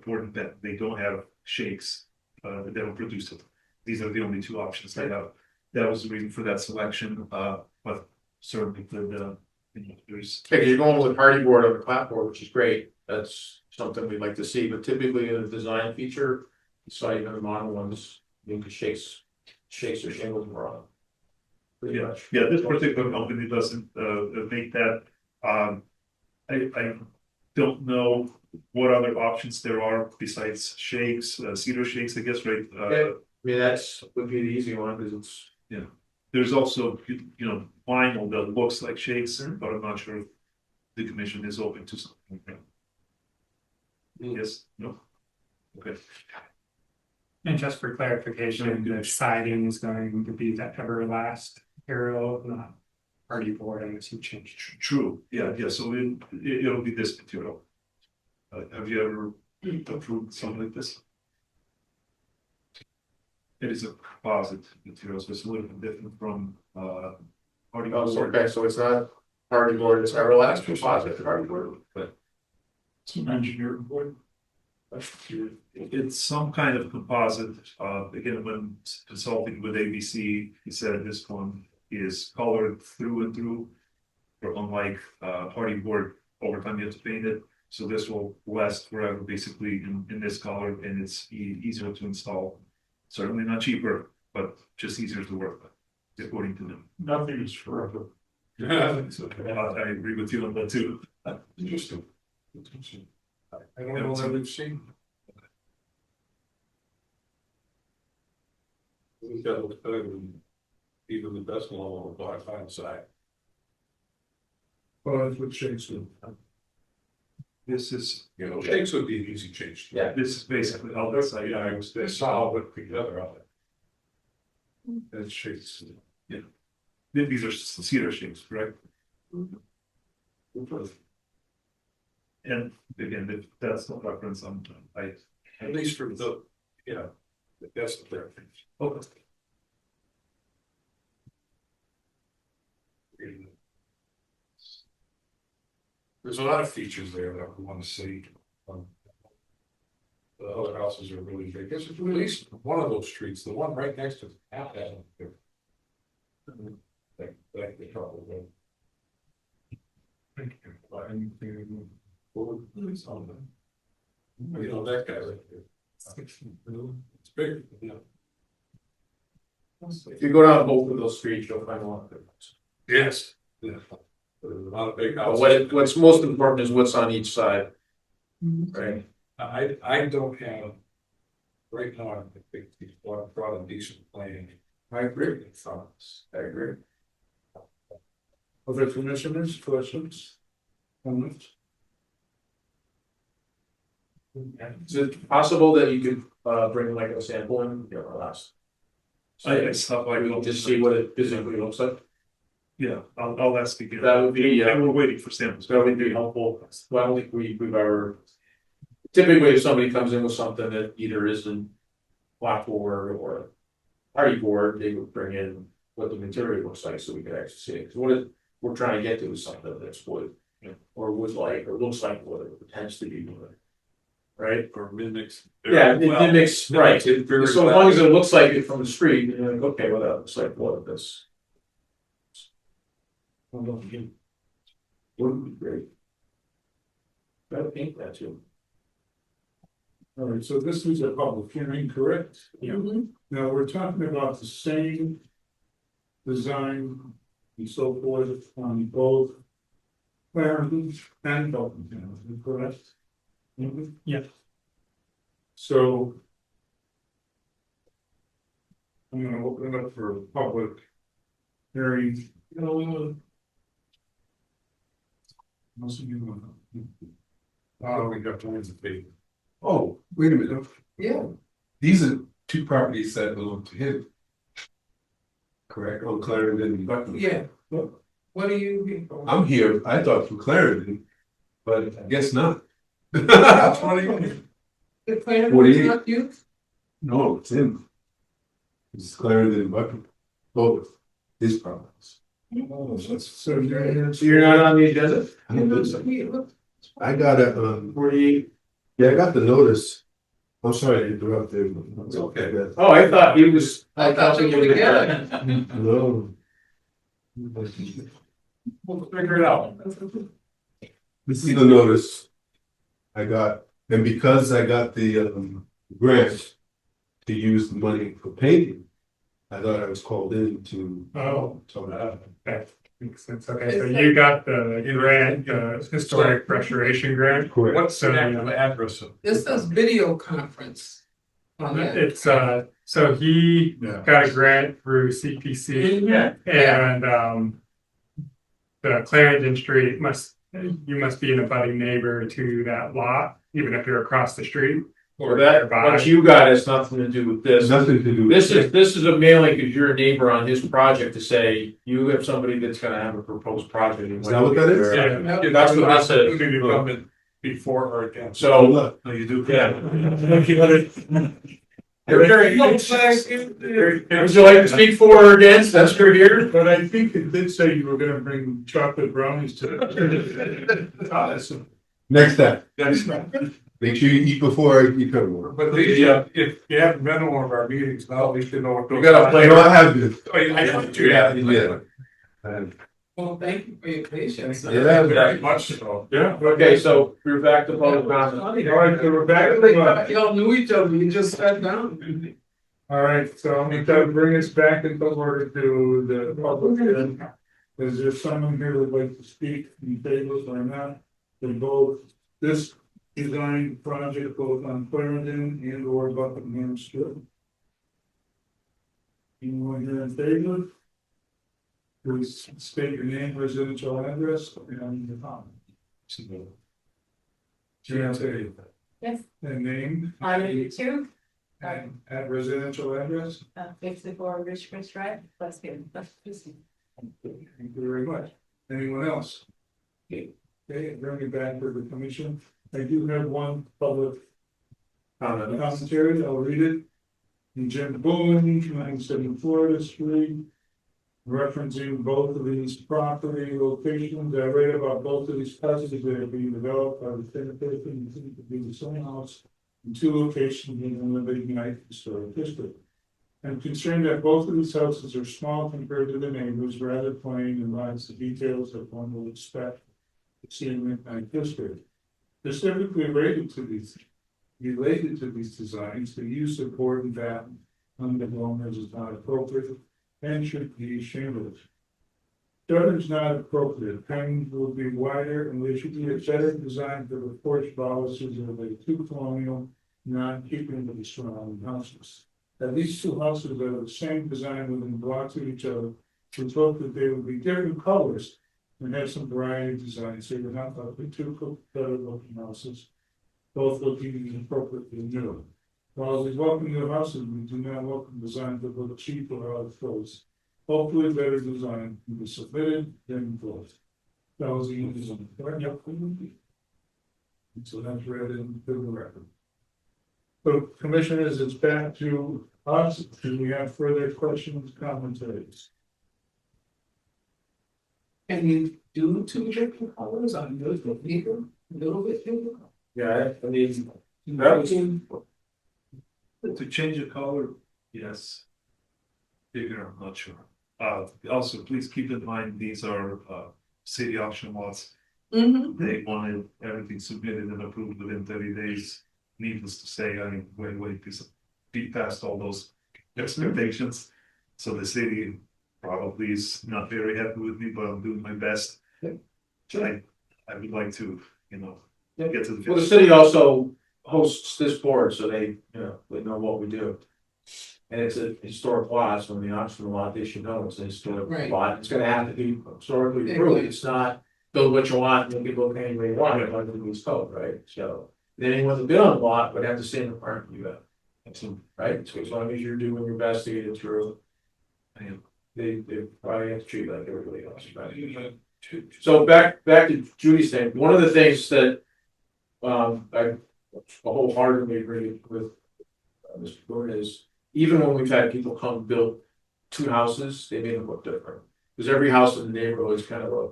board and batten. They don't have shakes. They don't produce it. These are the only two options they have. That was the reason for that selection. But certainly could, there's. Okay, you're going with hardy board over clapboard, which is great. That's something we'd like to see, but typically in a design feature, you saw even the modern ones, shakes or shingles were on. Pretty Yeah, much. yeah, this particular company doesn't make that. I don't know what other options there are besides shakes, cedar shakes, I guess, right? Okay. I mean, would be the easy one, because it's. There's also, vinyl that looks like shakes, but I'm not sure if the commission is open to something like that. Yes, no? Okay. And just for clarification, the siding is going to be that Everlast material, not hardy board, unless you change. True, yeah, so it'll be this material. Have you ever approved something like this? It is a composite material, so it's a little bit different from hardy Oh, board. okay, so it's not hardy board, it's Everlast composite hardy board, but. It's an engineering board. It's some kind of composite. Again, when consulting with ABC, he said this one is colored through and through. But unlike hardy board, over time you have to paint it. So this will last forever, basically in this color, and it's easier to install. Certainly not cheaper, but just easier to work with, according to them. Nothing is forever. I agree with you on that too. Interesting. I don't know that we've seen. I think that looks better than even the best one on the black side. Well, that's what Shakes do. This is, You know, shakes would be an easy change. Yeah. this is basically all this, I was They this. saw it together on it. That's shakes. These are cedar shakes, right? And again, that's the reference on, At least for the, yeah, that's the preference. okay. There's a lot of features there that we want to see. The other houses are really big. There's at least one of those streets, the one right next to that. Like the trouble with. You know, that guy right there. It's big, yeah. If you go down both of those streets, you'll find a lot of difference. Yes. Yeah. There's a lot of big But houses. what's most important is what's on each side, right? I don't have, right now, I think he's brought a decent plan. I agree. Thoughts. I agree. Other commissioners, questions? Comments? Is it possible that you could bring like a sample in your last? It's not like We'll just see what it physically looks like. Yeah, I'll ask again. That would be, And we're waiting for samples. That would be helpful. Well, I don't think we've ever. Typically, if somebody comes in with something that either isn't blackboard or party board, they would bring in what the material looks like so we could actually see it. Because what we're trying to get to is something that's wood, or wood like, or looks like wood, or pretends to be wood. Right? Or mimics. Yeah, it mimics, right. It very So as long as it looks like it from the street, you're like, okay, well, that looks like wood, this. Would be great. Gotta paint that too. All right, so this is a public hearing, correct? Yeah. Now, we're talking about the same design and so forth on both Clarendon and Dalton, correct? Yeah. So I'm gonna open it up for public hearing. We got plans to pay. Oh, wait a minute. Yeah. These are two properties that belong to him. Correct, on Clarendon, but Yeah. What do you? I'm here, I thought from Clarendon, but I guess not. The plan What do was you- not you? No, it's him. It's Clarendon, but both his properties. So you're. So you're not on the agenda? I don't think so. I got a, 48. yeah, I got the notice. I'm sorry to interrupt there. But it's okay. Oh, I thought he was. I thought you were together. No. We'll figure it out. This is the notice I got, and because I got the grant to use the money for painting, I thought I was called in to. Oh, So, that makes sense. Okay, so you got the grant, historic restoration grant. correct. What's the So, actual address of? This says video conference. On that. It's so he Yeah. got a grant through CPC Yeah. and the Clarendon Street you must be an abutting neighbor to that lot, even if you're across the street. Or that, what you got has nothing to do with this. Nothing to do with. This is a mailing because you're a neighbor on his project to say, you have somebody that's gonna have a proposed project. Is that what that is? Yeah. That's what that says. Maybe come in before or against. So, Look, No, you do. yeah. Very- Would you like to speak for or against? That's your here. But I think it did say you were gonna bring chocolate brownies to. next time, That's not. make sure you eat before you come over. But if you haven't been to one of our meetings, now at least you know what goes on. You gotta play. No, I have this. Oh, I thought you had. Yeah. I have- Well, thank you for your patience. Yeah. Very much so. Yeah. Okay, so we're back to public comment. All right, so we're back. Y'all knew each other, you just sat down. All right, so I'm gonna bring us back into order to the public hearing. Is there someone here who'd like to speak in favor or not? In both this design project, both on Clarendon and or Buckingham Street? Anyone here in favor? Please state your name, residential address, and your comment. Gina, Yes. and name. Two, And at residential address. 54 Richmond Drive, Westfield. Thank you very much. Anyone else? Okay, bring it back to the commission. I do have one public commentary. I'll read it. In Jim Boone, 970 Florida Street. Referencing both of these property locations, I read about both of these houses that are being developed by the same person, seem to be the same house in two locations in the Liberty United Historic District. I'm concerned that both of these houses are small compared to the neighbors, rather plain and lacks the details that one would expect to see in Midnight District. Specifically related to these designs, the use of board and batten under the owners is not appropriate and should be ashamed of. Shutters not appropriate, hangings will be wider and they should be a better design for the porch balustrades of a too colonial, not keeping with the surrounding houses. At least two houses that are the same design within blocks of each other, we hope that they will be different colors and have some variety of designs, so you're not likely two better looking houses, both looking appropriately new. While we welcome new houses, we do not welcome designs that look cheap or out of place. Hopefully, better design can be submitted then enforced. That was the design. Yep. So that's read into the record. So, commissioners, it's back to us. Do we have further questions, commentaries? Can you do two different colors on those bigger, a little bit bigger? Yeah, I mean, To change the color, yes. Bigger, I'm not sure. Also, please keep in mind, these are, city auction lots. They wanted everything submitted and approved within 30 days. Needless to say, I wait to be past all those expectations. So the city probably is not very happy with me, but I'm doing my best. I would like to, get to the. well, the city also hosts this board, so they know what we do. And it's a historic lot, so in the auction lot, they should know it's a historic lot. It's gonna have to be historically approved. It's not build what you want, and you can look any way you want, it under the lease code, right? So anyone that bid on the lot would have the same requirement you have. Right? So as long as you're doing your best to get it through, they probably have to treat you like everybody else, right? So back to Judy's thing, one of the things that I wholeheartedly agree with Mr. Gordon is, even when we've had people come build two houses, they make them look different. Because every house in the neighborhood is kind of a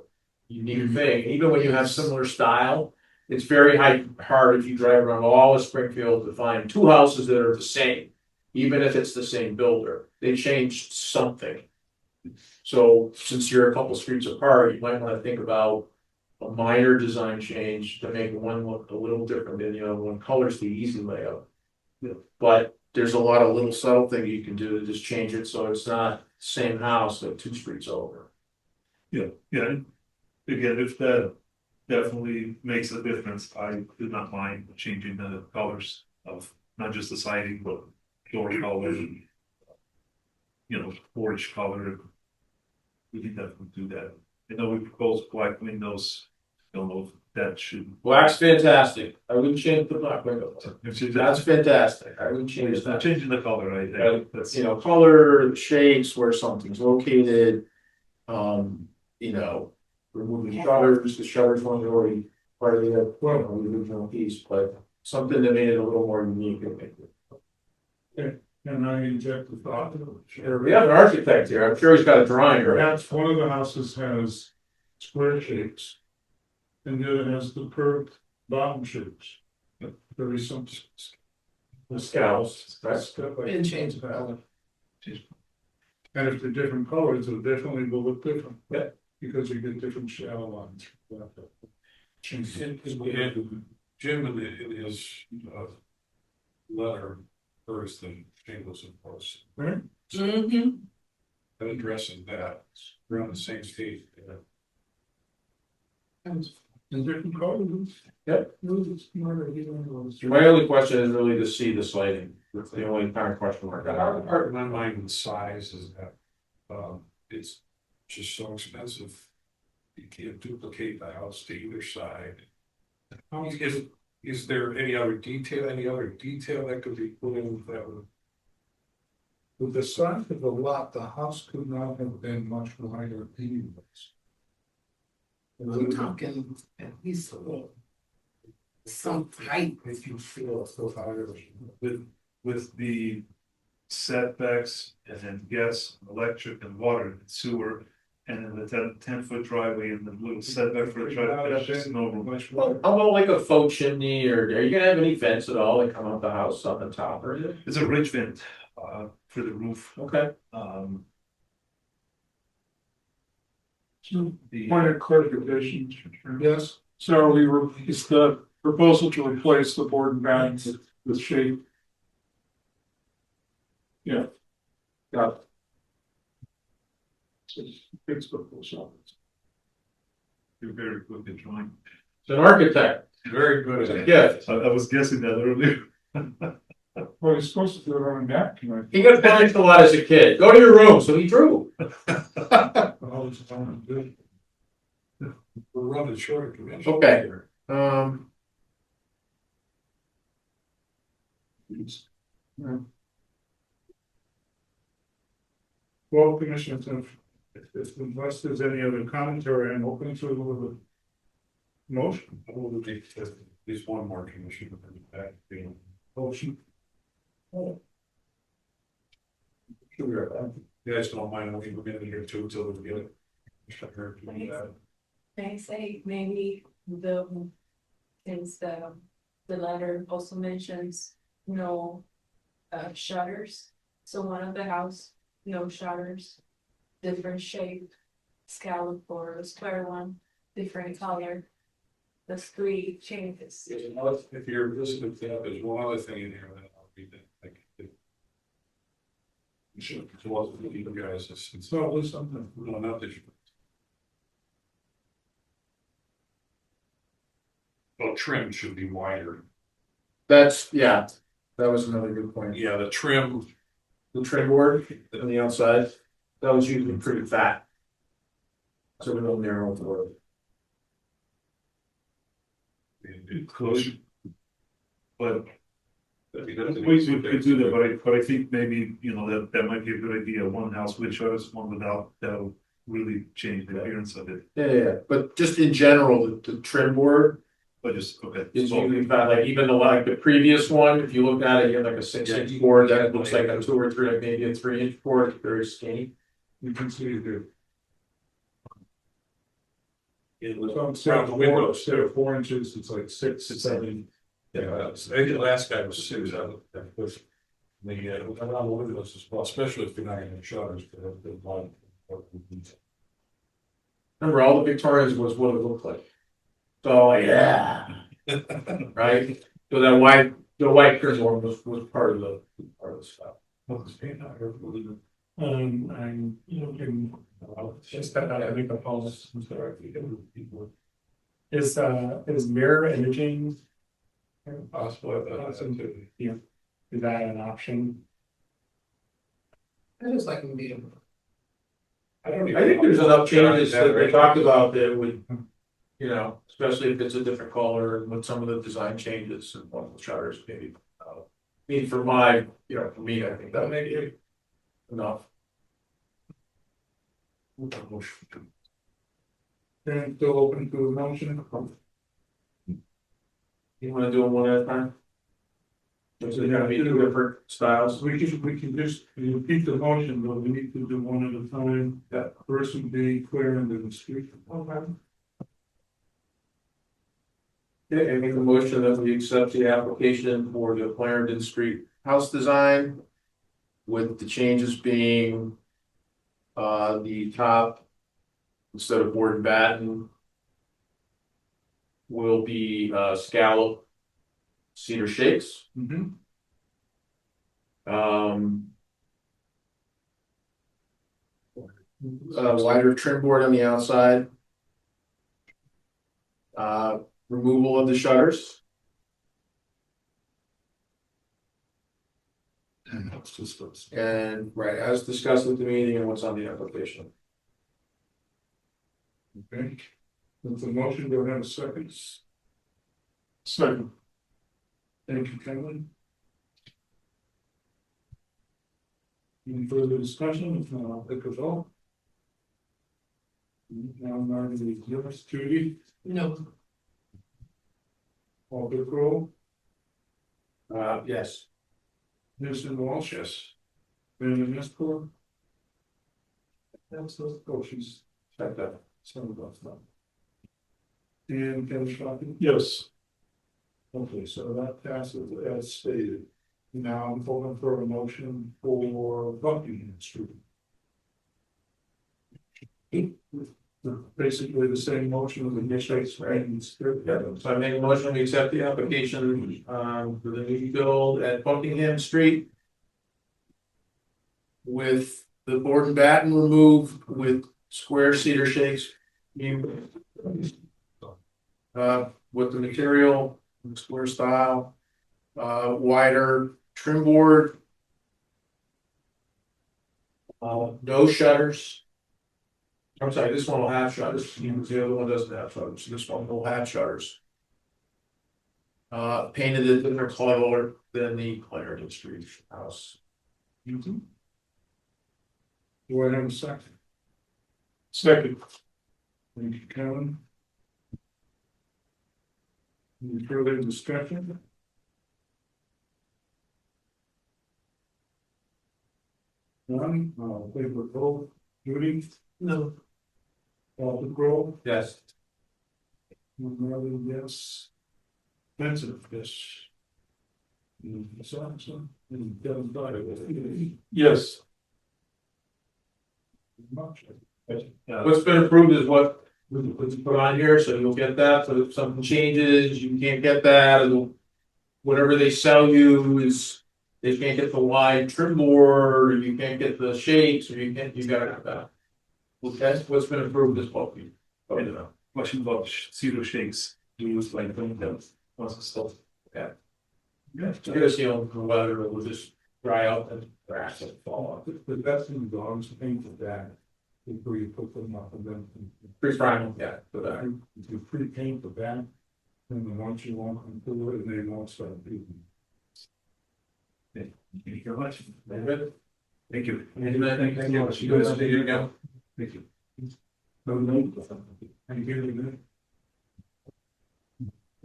unique thing. Even when you have similar style, it's very hard if you drive around all of Springfield to find two houses that are the same, even if it's the same builder. They changed something. So since you're a couple streets apart, you might want to think about a minor design change to make one look a little different than the other one. Color's the easy layout. But there's a lot of little subtle things you can do to just change it so it's not the same house but two streets over. Yeah. Again, if that definitely makes a difference, I do not mind changing the colors of not just the siding, but door color, porch color. We can definitely do that. I know we proposed black windows. I don't know if that should. Black's fantastic. I wouldn't change the black windows. That's fantastic. I wouldn't change that. Changing the color, that's color, shapes, where something's located. Removing shutters. The shutters weren't really part of the original piece, but something that made it a little more unique. Can I inject the thought? Sure. We have an architect here. I'm sure he's got a drawing, right? That's one of the houses has square shapes. And the other has the curved bottom shapes. There is some. The scales. And change the color. And if they're different colors, it'll definitely will look different. Yeah. Because you get different shadow lines. Jim in his letter first and Shameless, of course. Right. Addressing that, we're on the same stage. And different colors. Yep. My only question is really to see the lighting. That's the only kind of question mark. The hard part in my mind with size is that it's just so expensive. You can't duplicate the house to either side. Is there any other detail that could be put in that would? With the size of the lot, the house could not have been much wider anyways. I'm talking at least a little. Some height if you feel so higher. With the setbacks and then gas, electric and water and sewer. And then the 10 foot driveway and the little setback for the driveway, that's just no room. Well, how about like a faux chimney, or are you gonna have any vents at all that come out the house on the top, or is it? It's a ridge vent, for the roof. Okay. Point of clarification. Yes, So is the proposal to replace the board and batten with shade? Yeah. Got it. It's proposal. You're very good at drawing. It's an architect. Very good at it. Yeah. I was guessing that earlier. Well, he's supposed to do it on a napkin, right? He got punished a lot as a kid. Go to your room, so he drew. We're running short of convention. Okay. Well, Commissioner, unless there's any other commentary, I'm open to a motion. I will take at least one more commission back being. Motion. You guys don't mind looking a minute here too until we get it. May I say, maybe since the letter also mentions no shutters. So one of the house, no shutters, different shape, scallop or a square one, different color. The street changes. If you're listening to that, there's one other thing in here that I'll read that. You should, it's also for you guys, it's So, listen, no, not that you. Well, trim should be wider. Yeah, that was another good point. Yeah, the trim. The trim board on the outside, that was usually pretty fat. So we don't narrow the board. Close. But We we could do that, but I think maybe, that might be a good idea. One house with shutters, one without, that'll really change the appearance of it. Yeah, but just in general, the trim board But just, okay. is usually fat, like even the previous one, if you look at it, you have like a 6-inch board that looks like a 2 or 3, like maybe a 3-inch board, it's very skinny. You can see the. instead of 4 inches, it's like 6, 7. Yeah, I think the last guy was 6. That was the around the windows as well, especially if you're not getting shutters. Remember, all the Victorians was what it looked like. So yeah, right. So the white trim board was part of the stuff. I'm looking, just that I think opposed. Is mirror imaging Possible. yeah, is that an option? I just like them being. I think there's enough changes that they talked about that would, especially if it's a different color and with some of the design changes and one of the shutters maybe. I mean, for me, I think that may be enough. And still open to a motion. You wanna do them one at a time? There's gonna be 2 different styles. We can just repeat the motion, but we need to do one at a time. That first would be clear into the street. Yeah, I make a motion that we accept the application for the Clarendon Street house design. With the changes being, the top, instead of board and batten, will be, scallop cedar shakes. Wider trim board on the outside. Removal of the shutters. And right, as discussed at the meeting and what's on the application. Okay. With the motion, do I have a second? Second. Thank you, Kevin. Any further discussion? If not, I'll take a vote. Now, Marty, yours, Judy, No. Walter Crowe, Yes. Newsom Walsh, yes. Brandon Escort. She's checked that. Some of us now. And Kevin Schrocken? Yes. Okay, so that passes as stated. Now I'm calling for a motion for Buckingham Street. Basically the same motion as the initial, right? Yeah, so I make a motion, we accept the application, for the new build at Buckingham Street. With the board and batten removed, with square cedar shakes. With the material, square style, wider trim board. No shutters. I'm sorry, this one will have shutters, the other one doesn't have shutters, this one will have shutters. Painted a different color than the Clarendon Street house. Do I have a second? Second. Thank you, Kevin. Any further discussion? None, I'll favor vote. Judy? No. Walter Crowe? Yes. Marley, yes. Vincent, yes. Sampson? And Kevin Dyer. Yes. Much. What's been approved is what was put on here, so you'll get that, but if something changes, you can't get that, and whatever they sell you is, they can't get the wide trim board, or you can't get the shakes, or you gotta have that. Okay, what's been approved is what we voted on. Question about pseudo shakes, do you use like those, lots of stuff? Yeah. Get a seal for weather, it will just dry out and grass and fall off. The best thing is always paint the back before you put them up and then. Pre-prime, yeah, for that. If you pre-paint the back, then the ones you want them to do it, and they won't start bleeding. Thank you very much. Very good. Thank you. Thank you. much. You guys, there you go. Thank you. Thank you.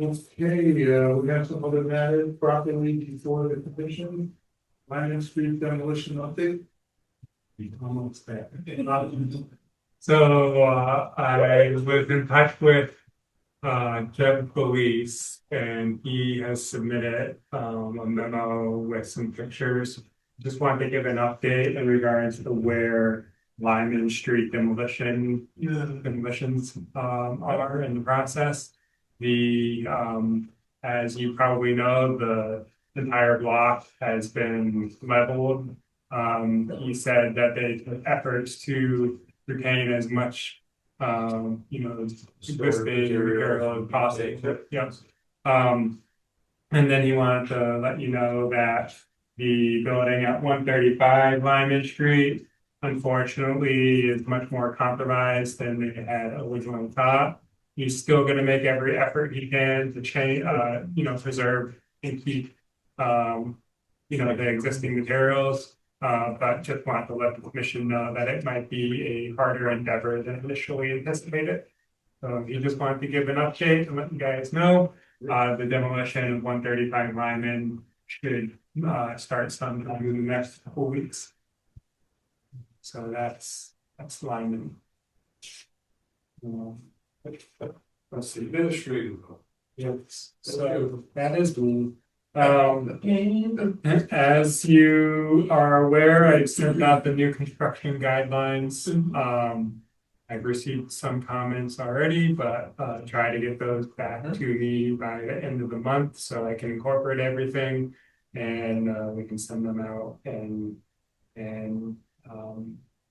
Okay, we have some other matters properly before the commission. Lion Street demolition update. Almost there. So I was in touch with Jeff Police, and he has submitted a memo with some pictures. Just wanted to give an update in regards to where Lyman Street demolitions are in the process. As you probably know, the entire block has been leveled. He said that they took efforts to retain as much, existing material as possible. Yes. And then he wanted to let you know that the building at 135 Lyman Street, unfortunately, is much more compromised than they had originally thought. He's still going to make every effort he can to change, preserve and keep, the existing materials. But just want to let the commission know that it might be a harder endeavor than initially anticipated. So he just wanted to give an update and let you guys know. The demolition of 135 Lyman should start sometime in the next couple weeks. So that's Lyman. Let's see, administrative. Yes, so that is me. As you are aware, I've sent out the new construction guidelines. I've received some comments already, but try to get those back to me by the end of the month so I can incorporate everything and we can send them out and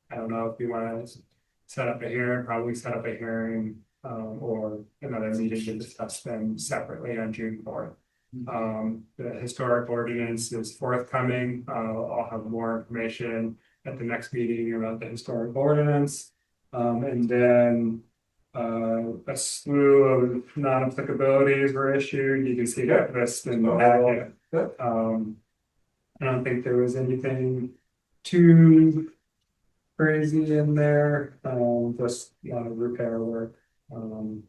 I don't know if you want to set up a hearing, probably set up a hearing or another meeting to discuss them separately on June 4th. The historic ordinance is forthcoming. I'll have more information at the next meeting about the historic ordinance. And then A slew of non-applicabilities were issued. You can see that list in the packet. I don't think there was anything too crazy in there, just a lot of repair work. And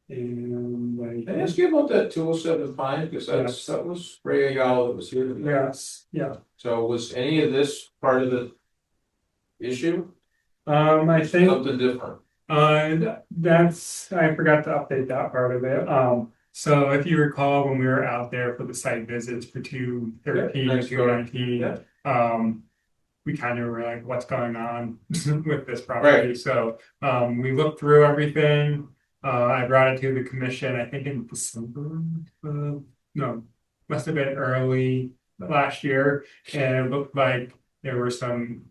Can I ask you about that 207 Pine, because that was Ray Ayala that was here today. yes, yeah. So was any of this part of the issue? I think Something different? that's, I forgot to update that part of it. So if you recall, when we were out there for the site visits for 213, Yeah, 219, yeah. we kind of were like, what's going on with this property? Right. So we looked through everything. I brought it to the commission, I think in December, no, must have been early last year. And it looked like there were some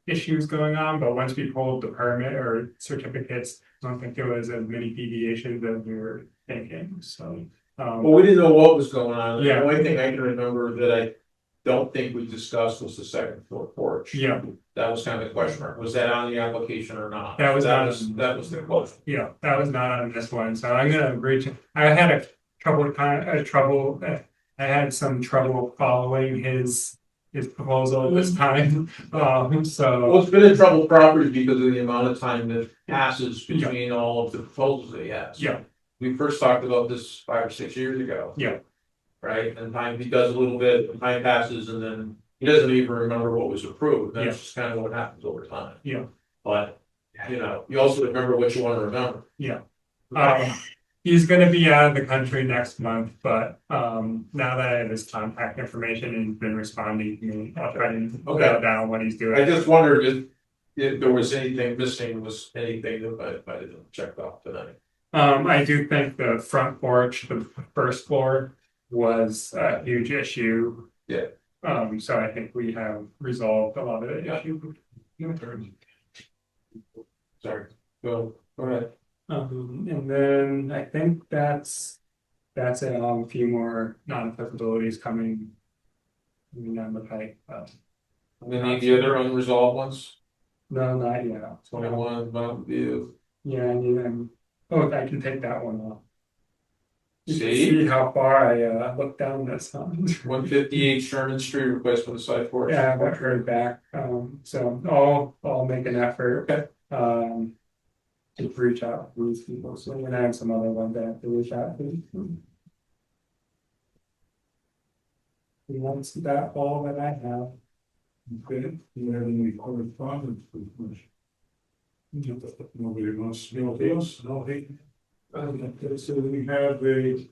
issues going on, but once we pulled the permit or certificates, I don't think there was as many deviations as we were thinking, so. Well, we didn't know what was going on. Yeah. The only thing I can remember that I don't think we discussed was the second floor porch. Yeah. That was kind of the question mark. Was that on the application or not? That was not. That was the question. Yeah, that was not on this one, so I'm gonna reach, I had I had some trouble following his proposal this time, so. Well, it's been a trouble property because of the amount of time that passes between all of the proposals that he has. Yeah. We first talked about this 5 or 6 years ago. Yeah. Right, and time, he does a little bit, time passes, and then he doesn't even remember what was approved, that's just kind of what happens over time. Yeah. But, you know, you also remember what you want to remember. Yeah. He's gonna be out of the country next month, but now that I have his contact information and he's been responding to me, I'll try and note down what he's doing. I just wondered if there was anything missing, was anything that might have been checked off tonight. I do think the front porch, the first floor, was a huge issue. Yeah. So I think we have resolved a lot of the issue. Sorry, go ahead. And then I think that's it. A few more non-applicabilities coming down the pipe. And then the other unresolved ones, No, not yet. 21 Mountain View. Yeah, and I can take that one off. You can See? see how far I looked down this one. 158 Sherman Street, replacement of side porch. Yeah, I haven't heard back. So I'll make an effort. To reach out to these people. So I'm gonna have some other ones that I have to reach out to. And that's that all that I have. Okay, do you have any correspondence with Commission? Nobody wants to know this, no hate. Okay, so we have a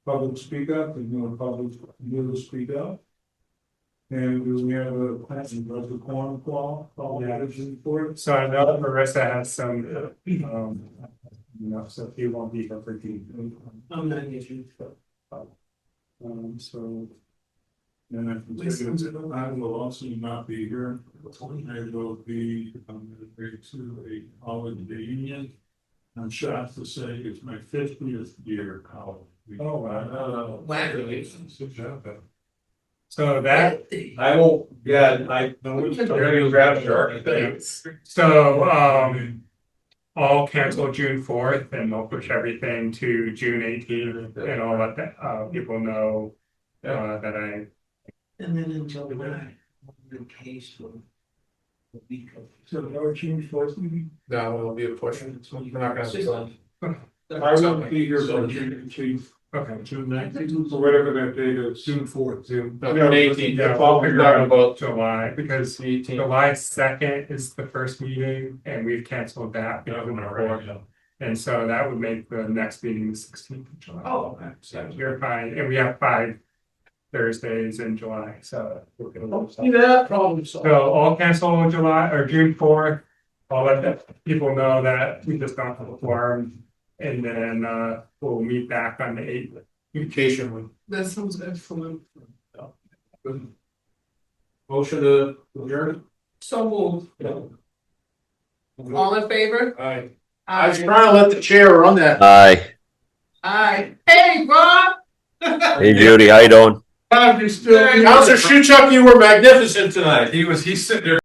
public speak up, and no public will speak up. And do we have a question about the quorum call? So I know that Marissa has some, so he won't be here for the. I'm not here. So. And I will also not be here. I will be to a holiday union. I'm shocked to say it's my 50th year college. Oh, wow. Wow. So that, I won't, I know you're gonna grab a shark. so, I'll cancel June 4th and they'll push everything to June 18th and I'll let the, people know, that I. And then in July, vacation. A week of. So no change for us. No, it'll be a push. We're not gonna. I won't be here for June 18th. Okay. June 19th, or whatever that date is. June 4th. Zoom. No, 18th. Yeah, We're we're talking about July, because 18th. July 2nd is the first meeting, and we've canceled that because of the fourth. And so that would make the next meeting the 16th of July. Oh, So you're fine, and we have 5 Thursdays in July, so. See that problem solved. So I'll cancel July or June 4th. I'll let the people know that we just don't have a quorum, and then we'll meet back on the 8th. Vacation week. that sounds excellent. Motion to adjourn. So moved. All in favor? Aye. I was trying to let the chair run that. Aye. Aye. Hey, Bob! Hey Judy, how you doing? Counselor Shuchuk, you were magnificent tonight. He's sitting there.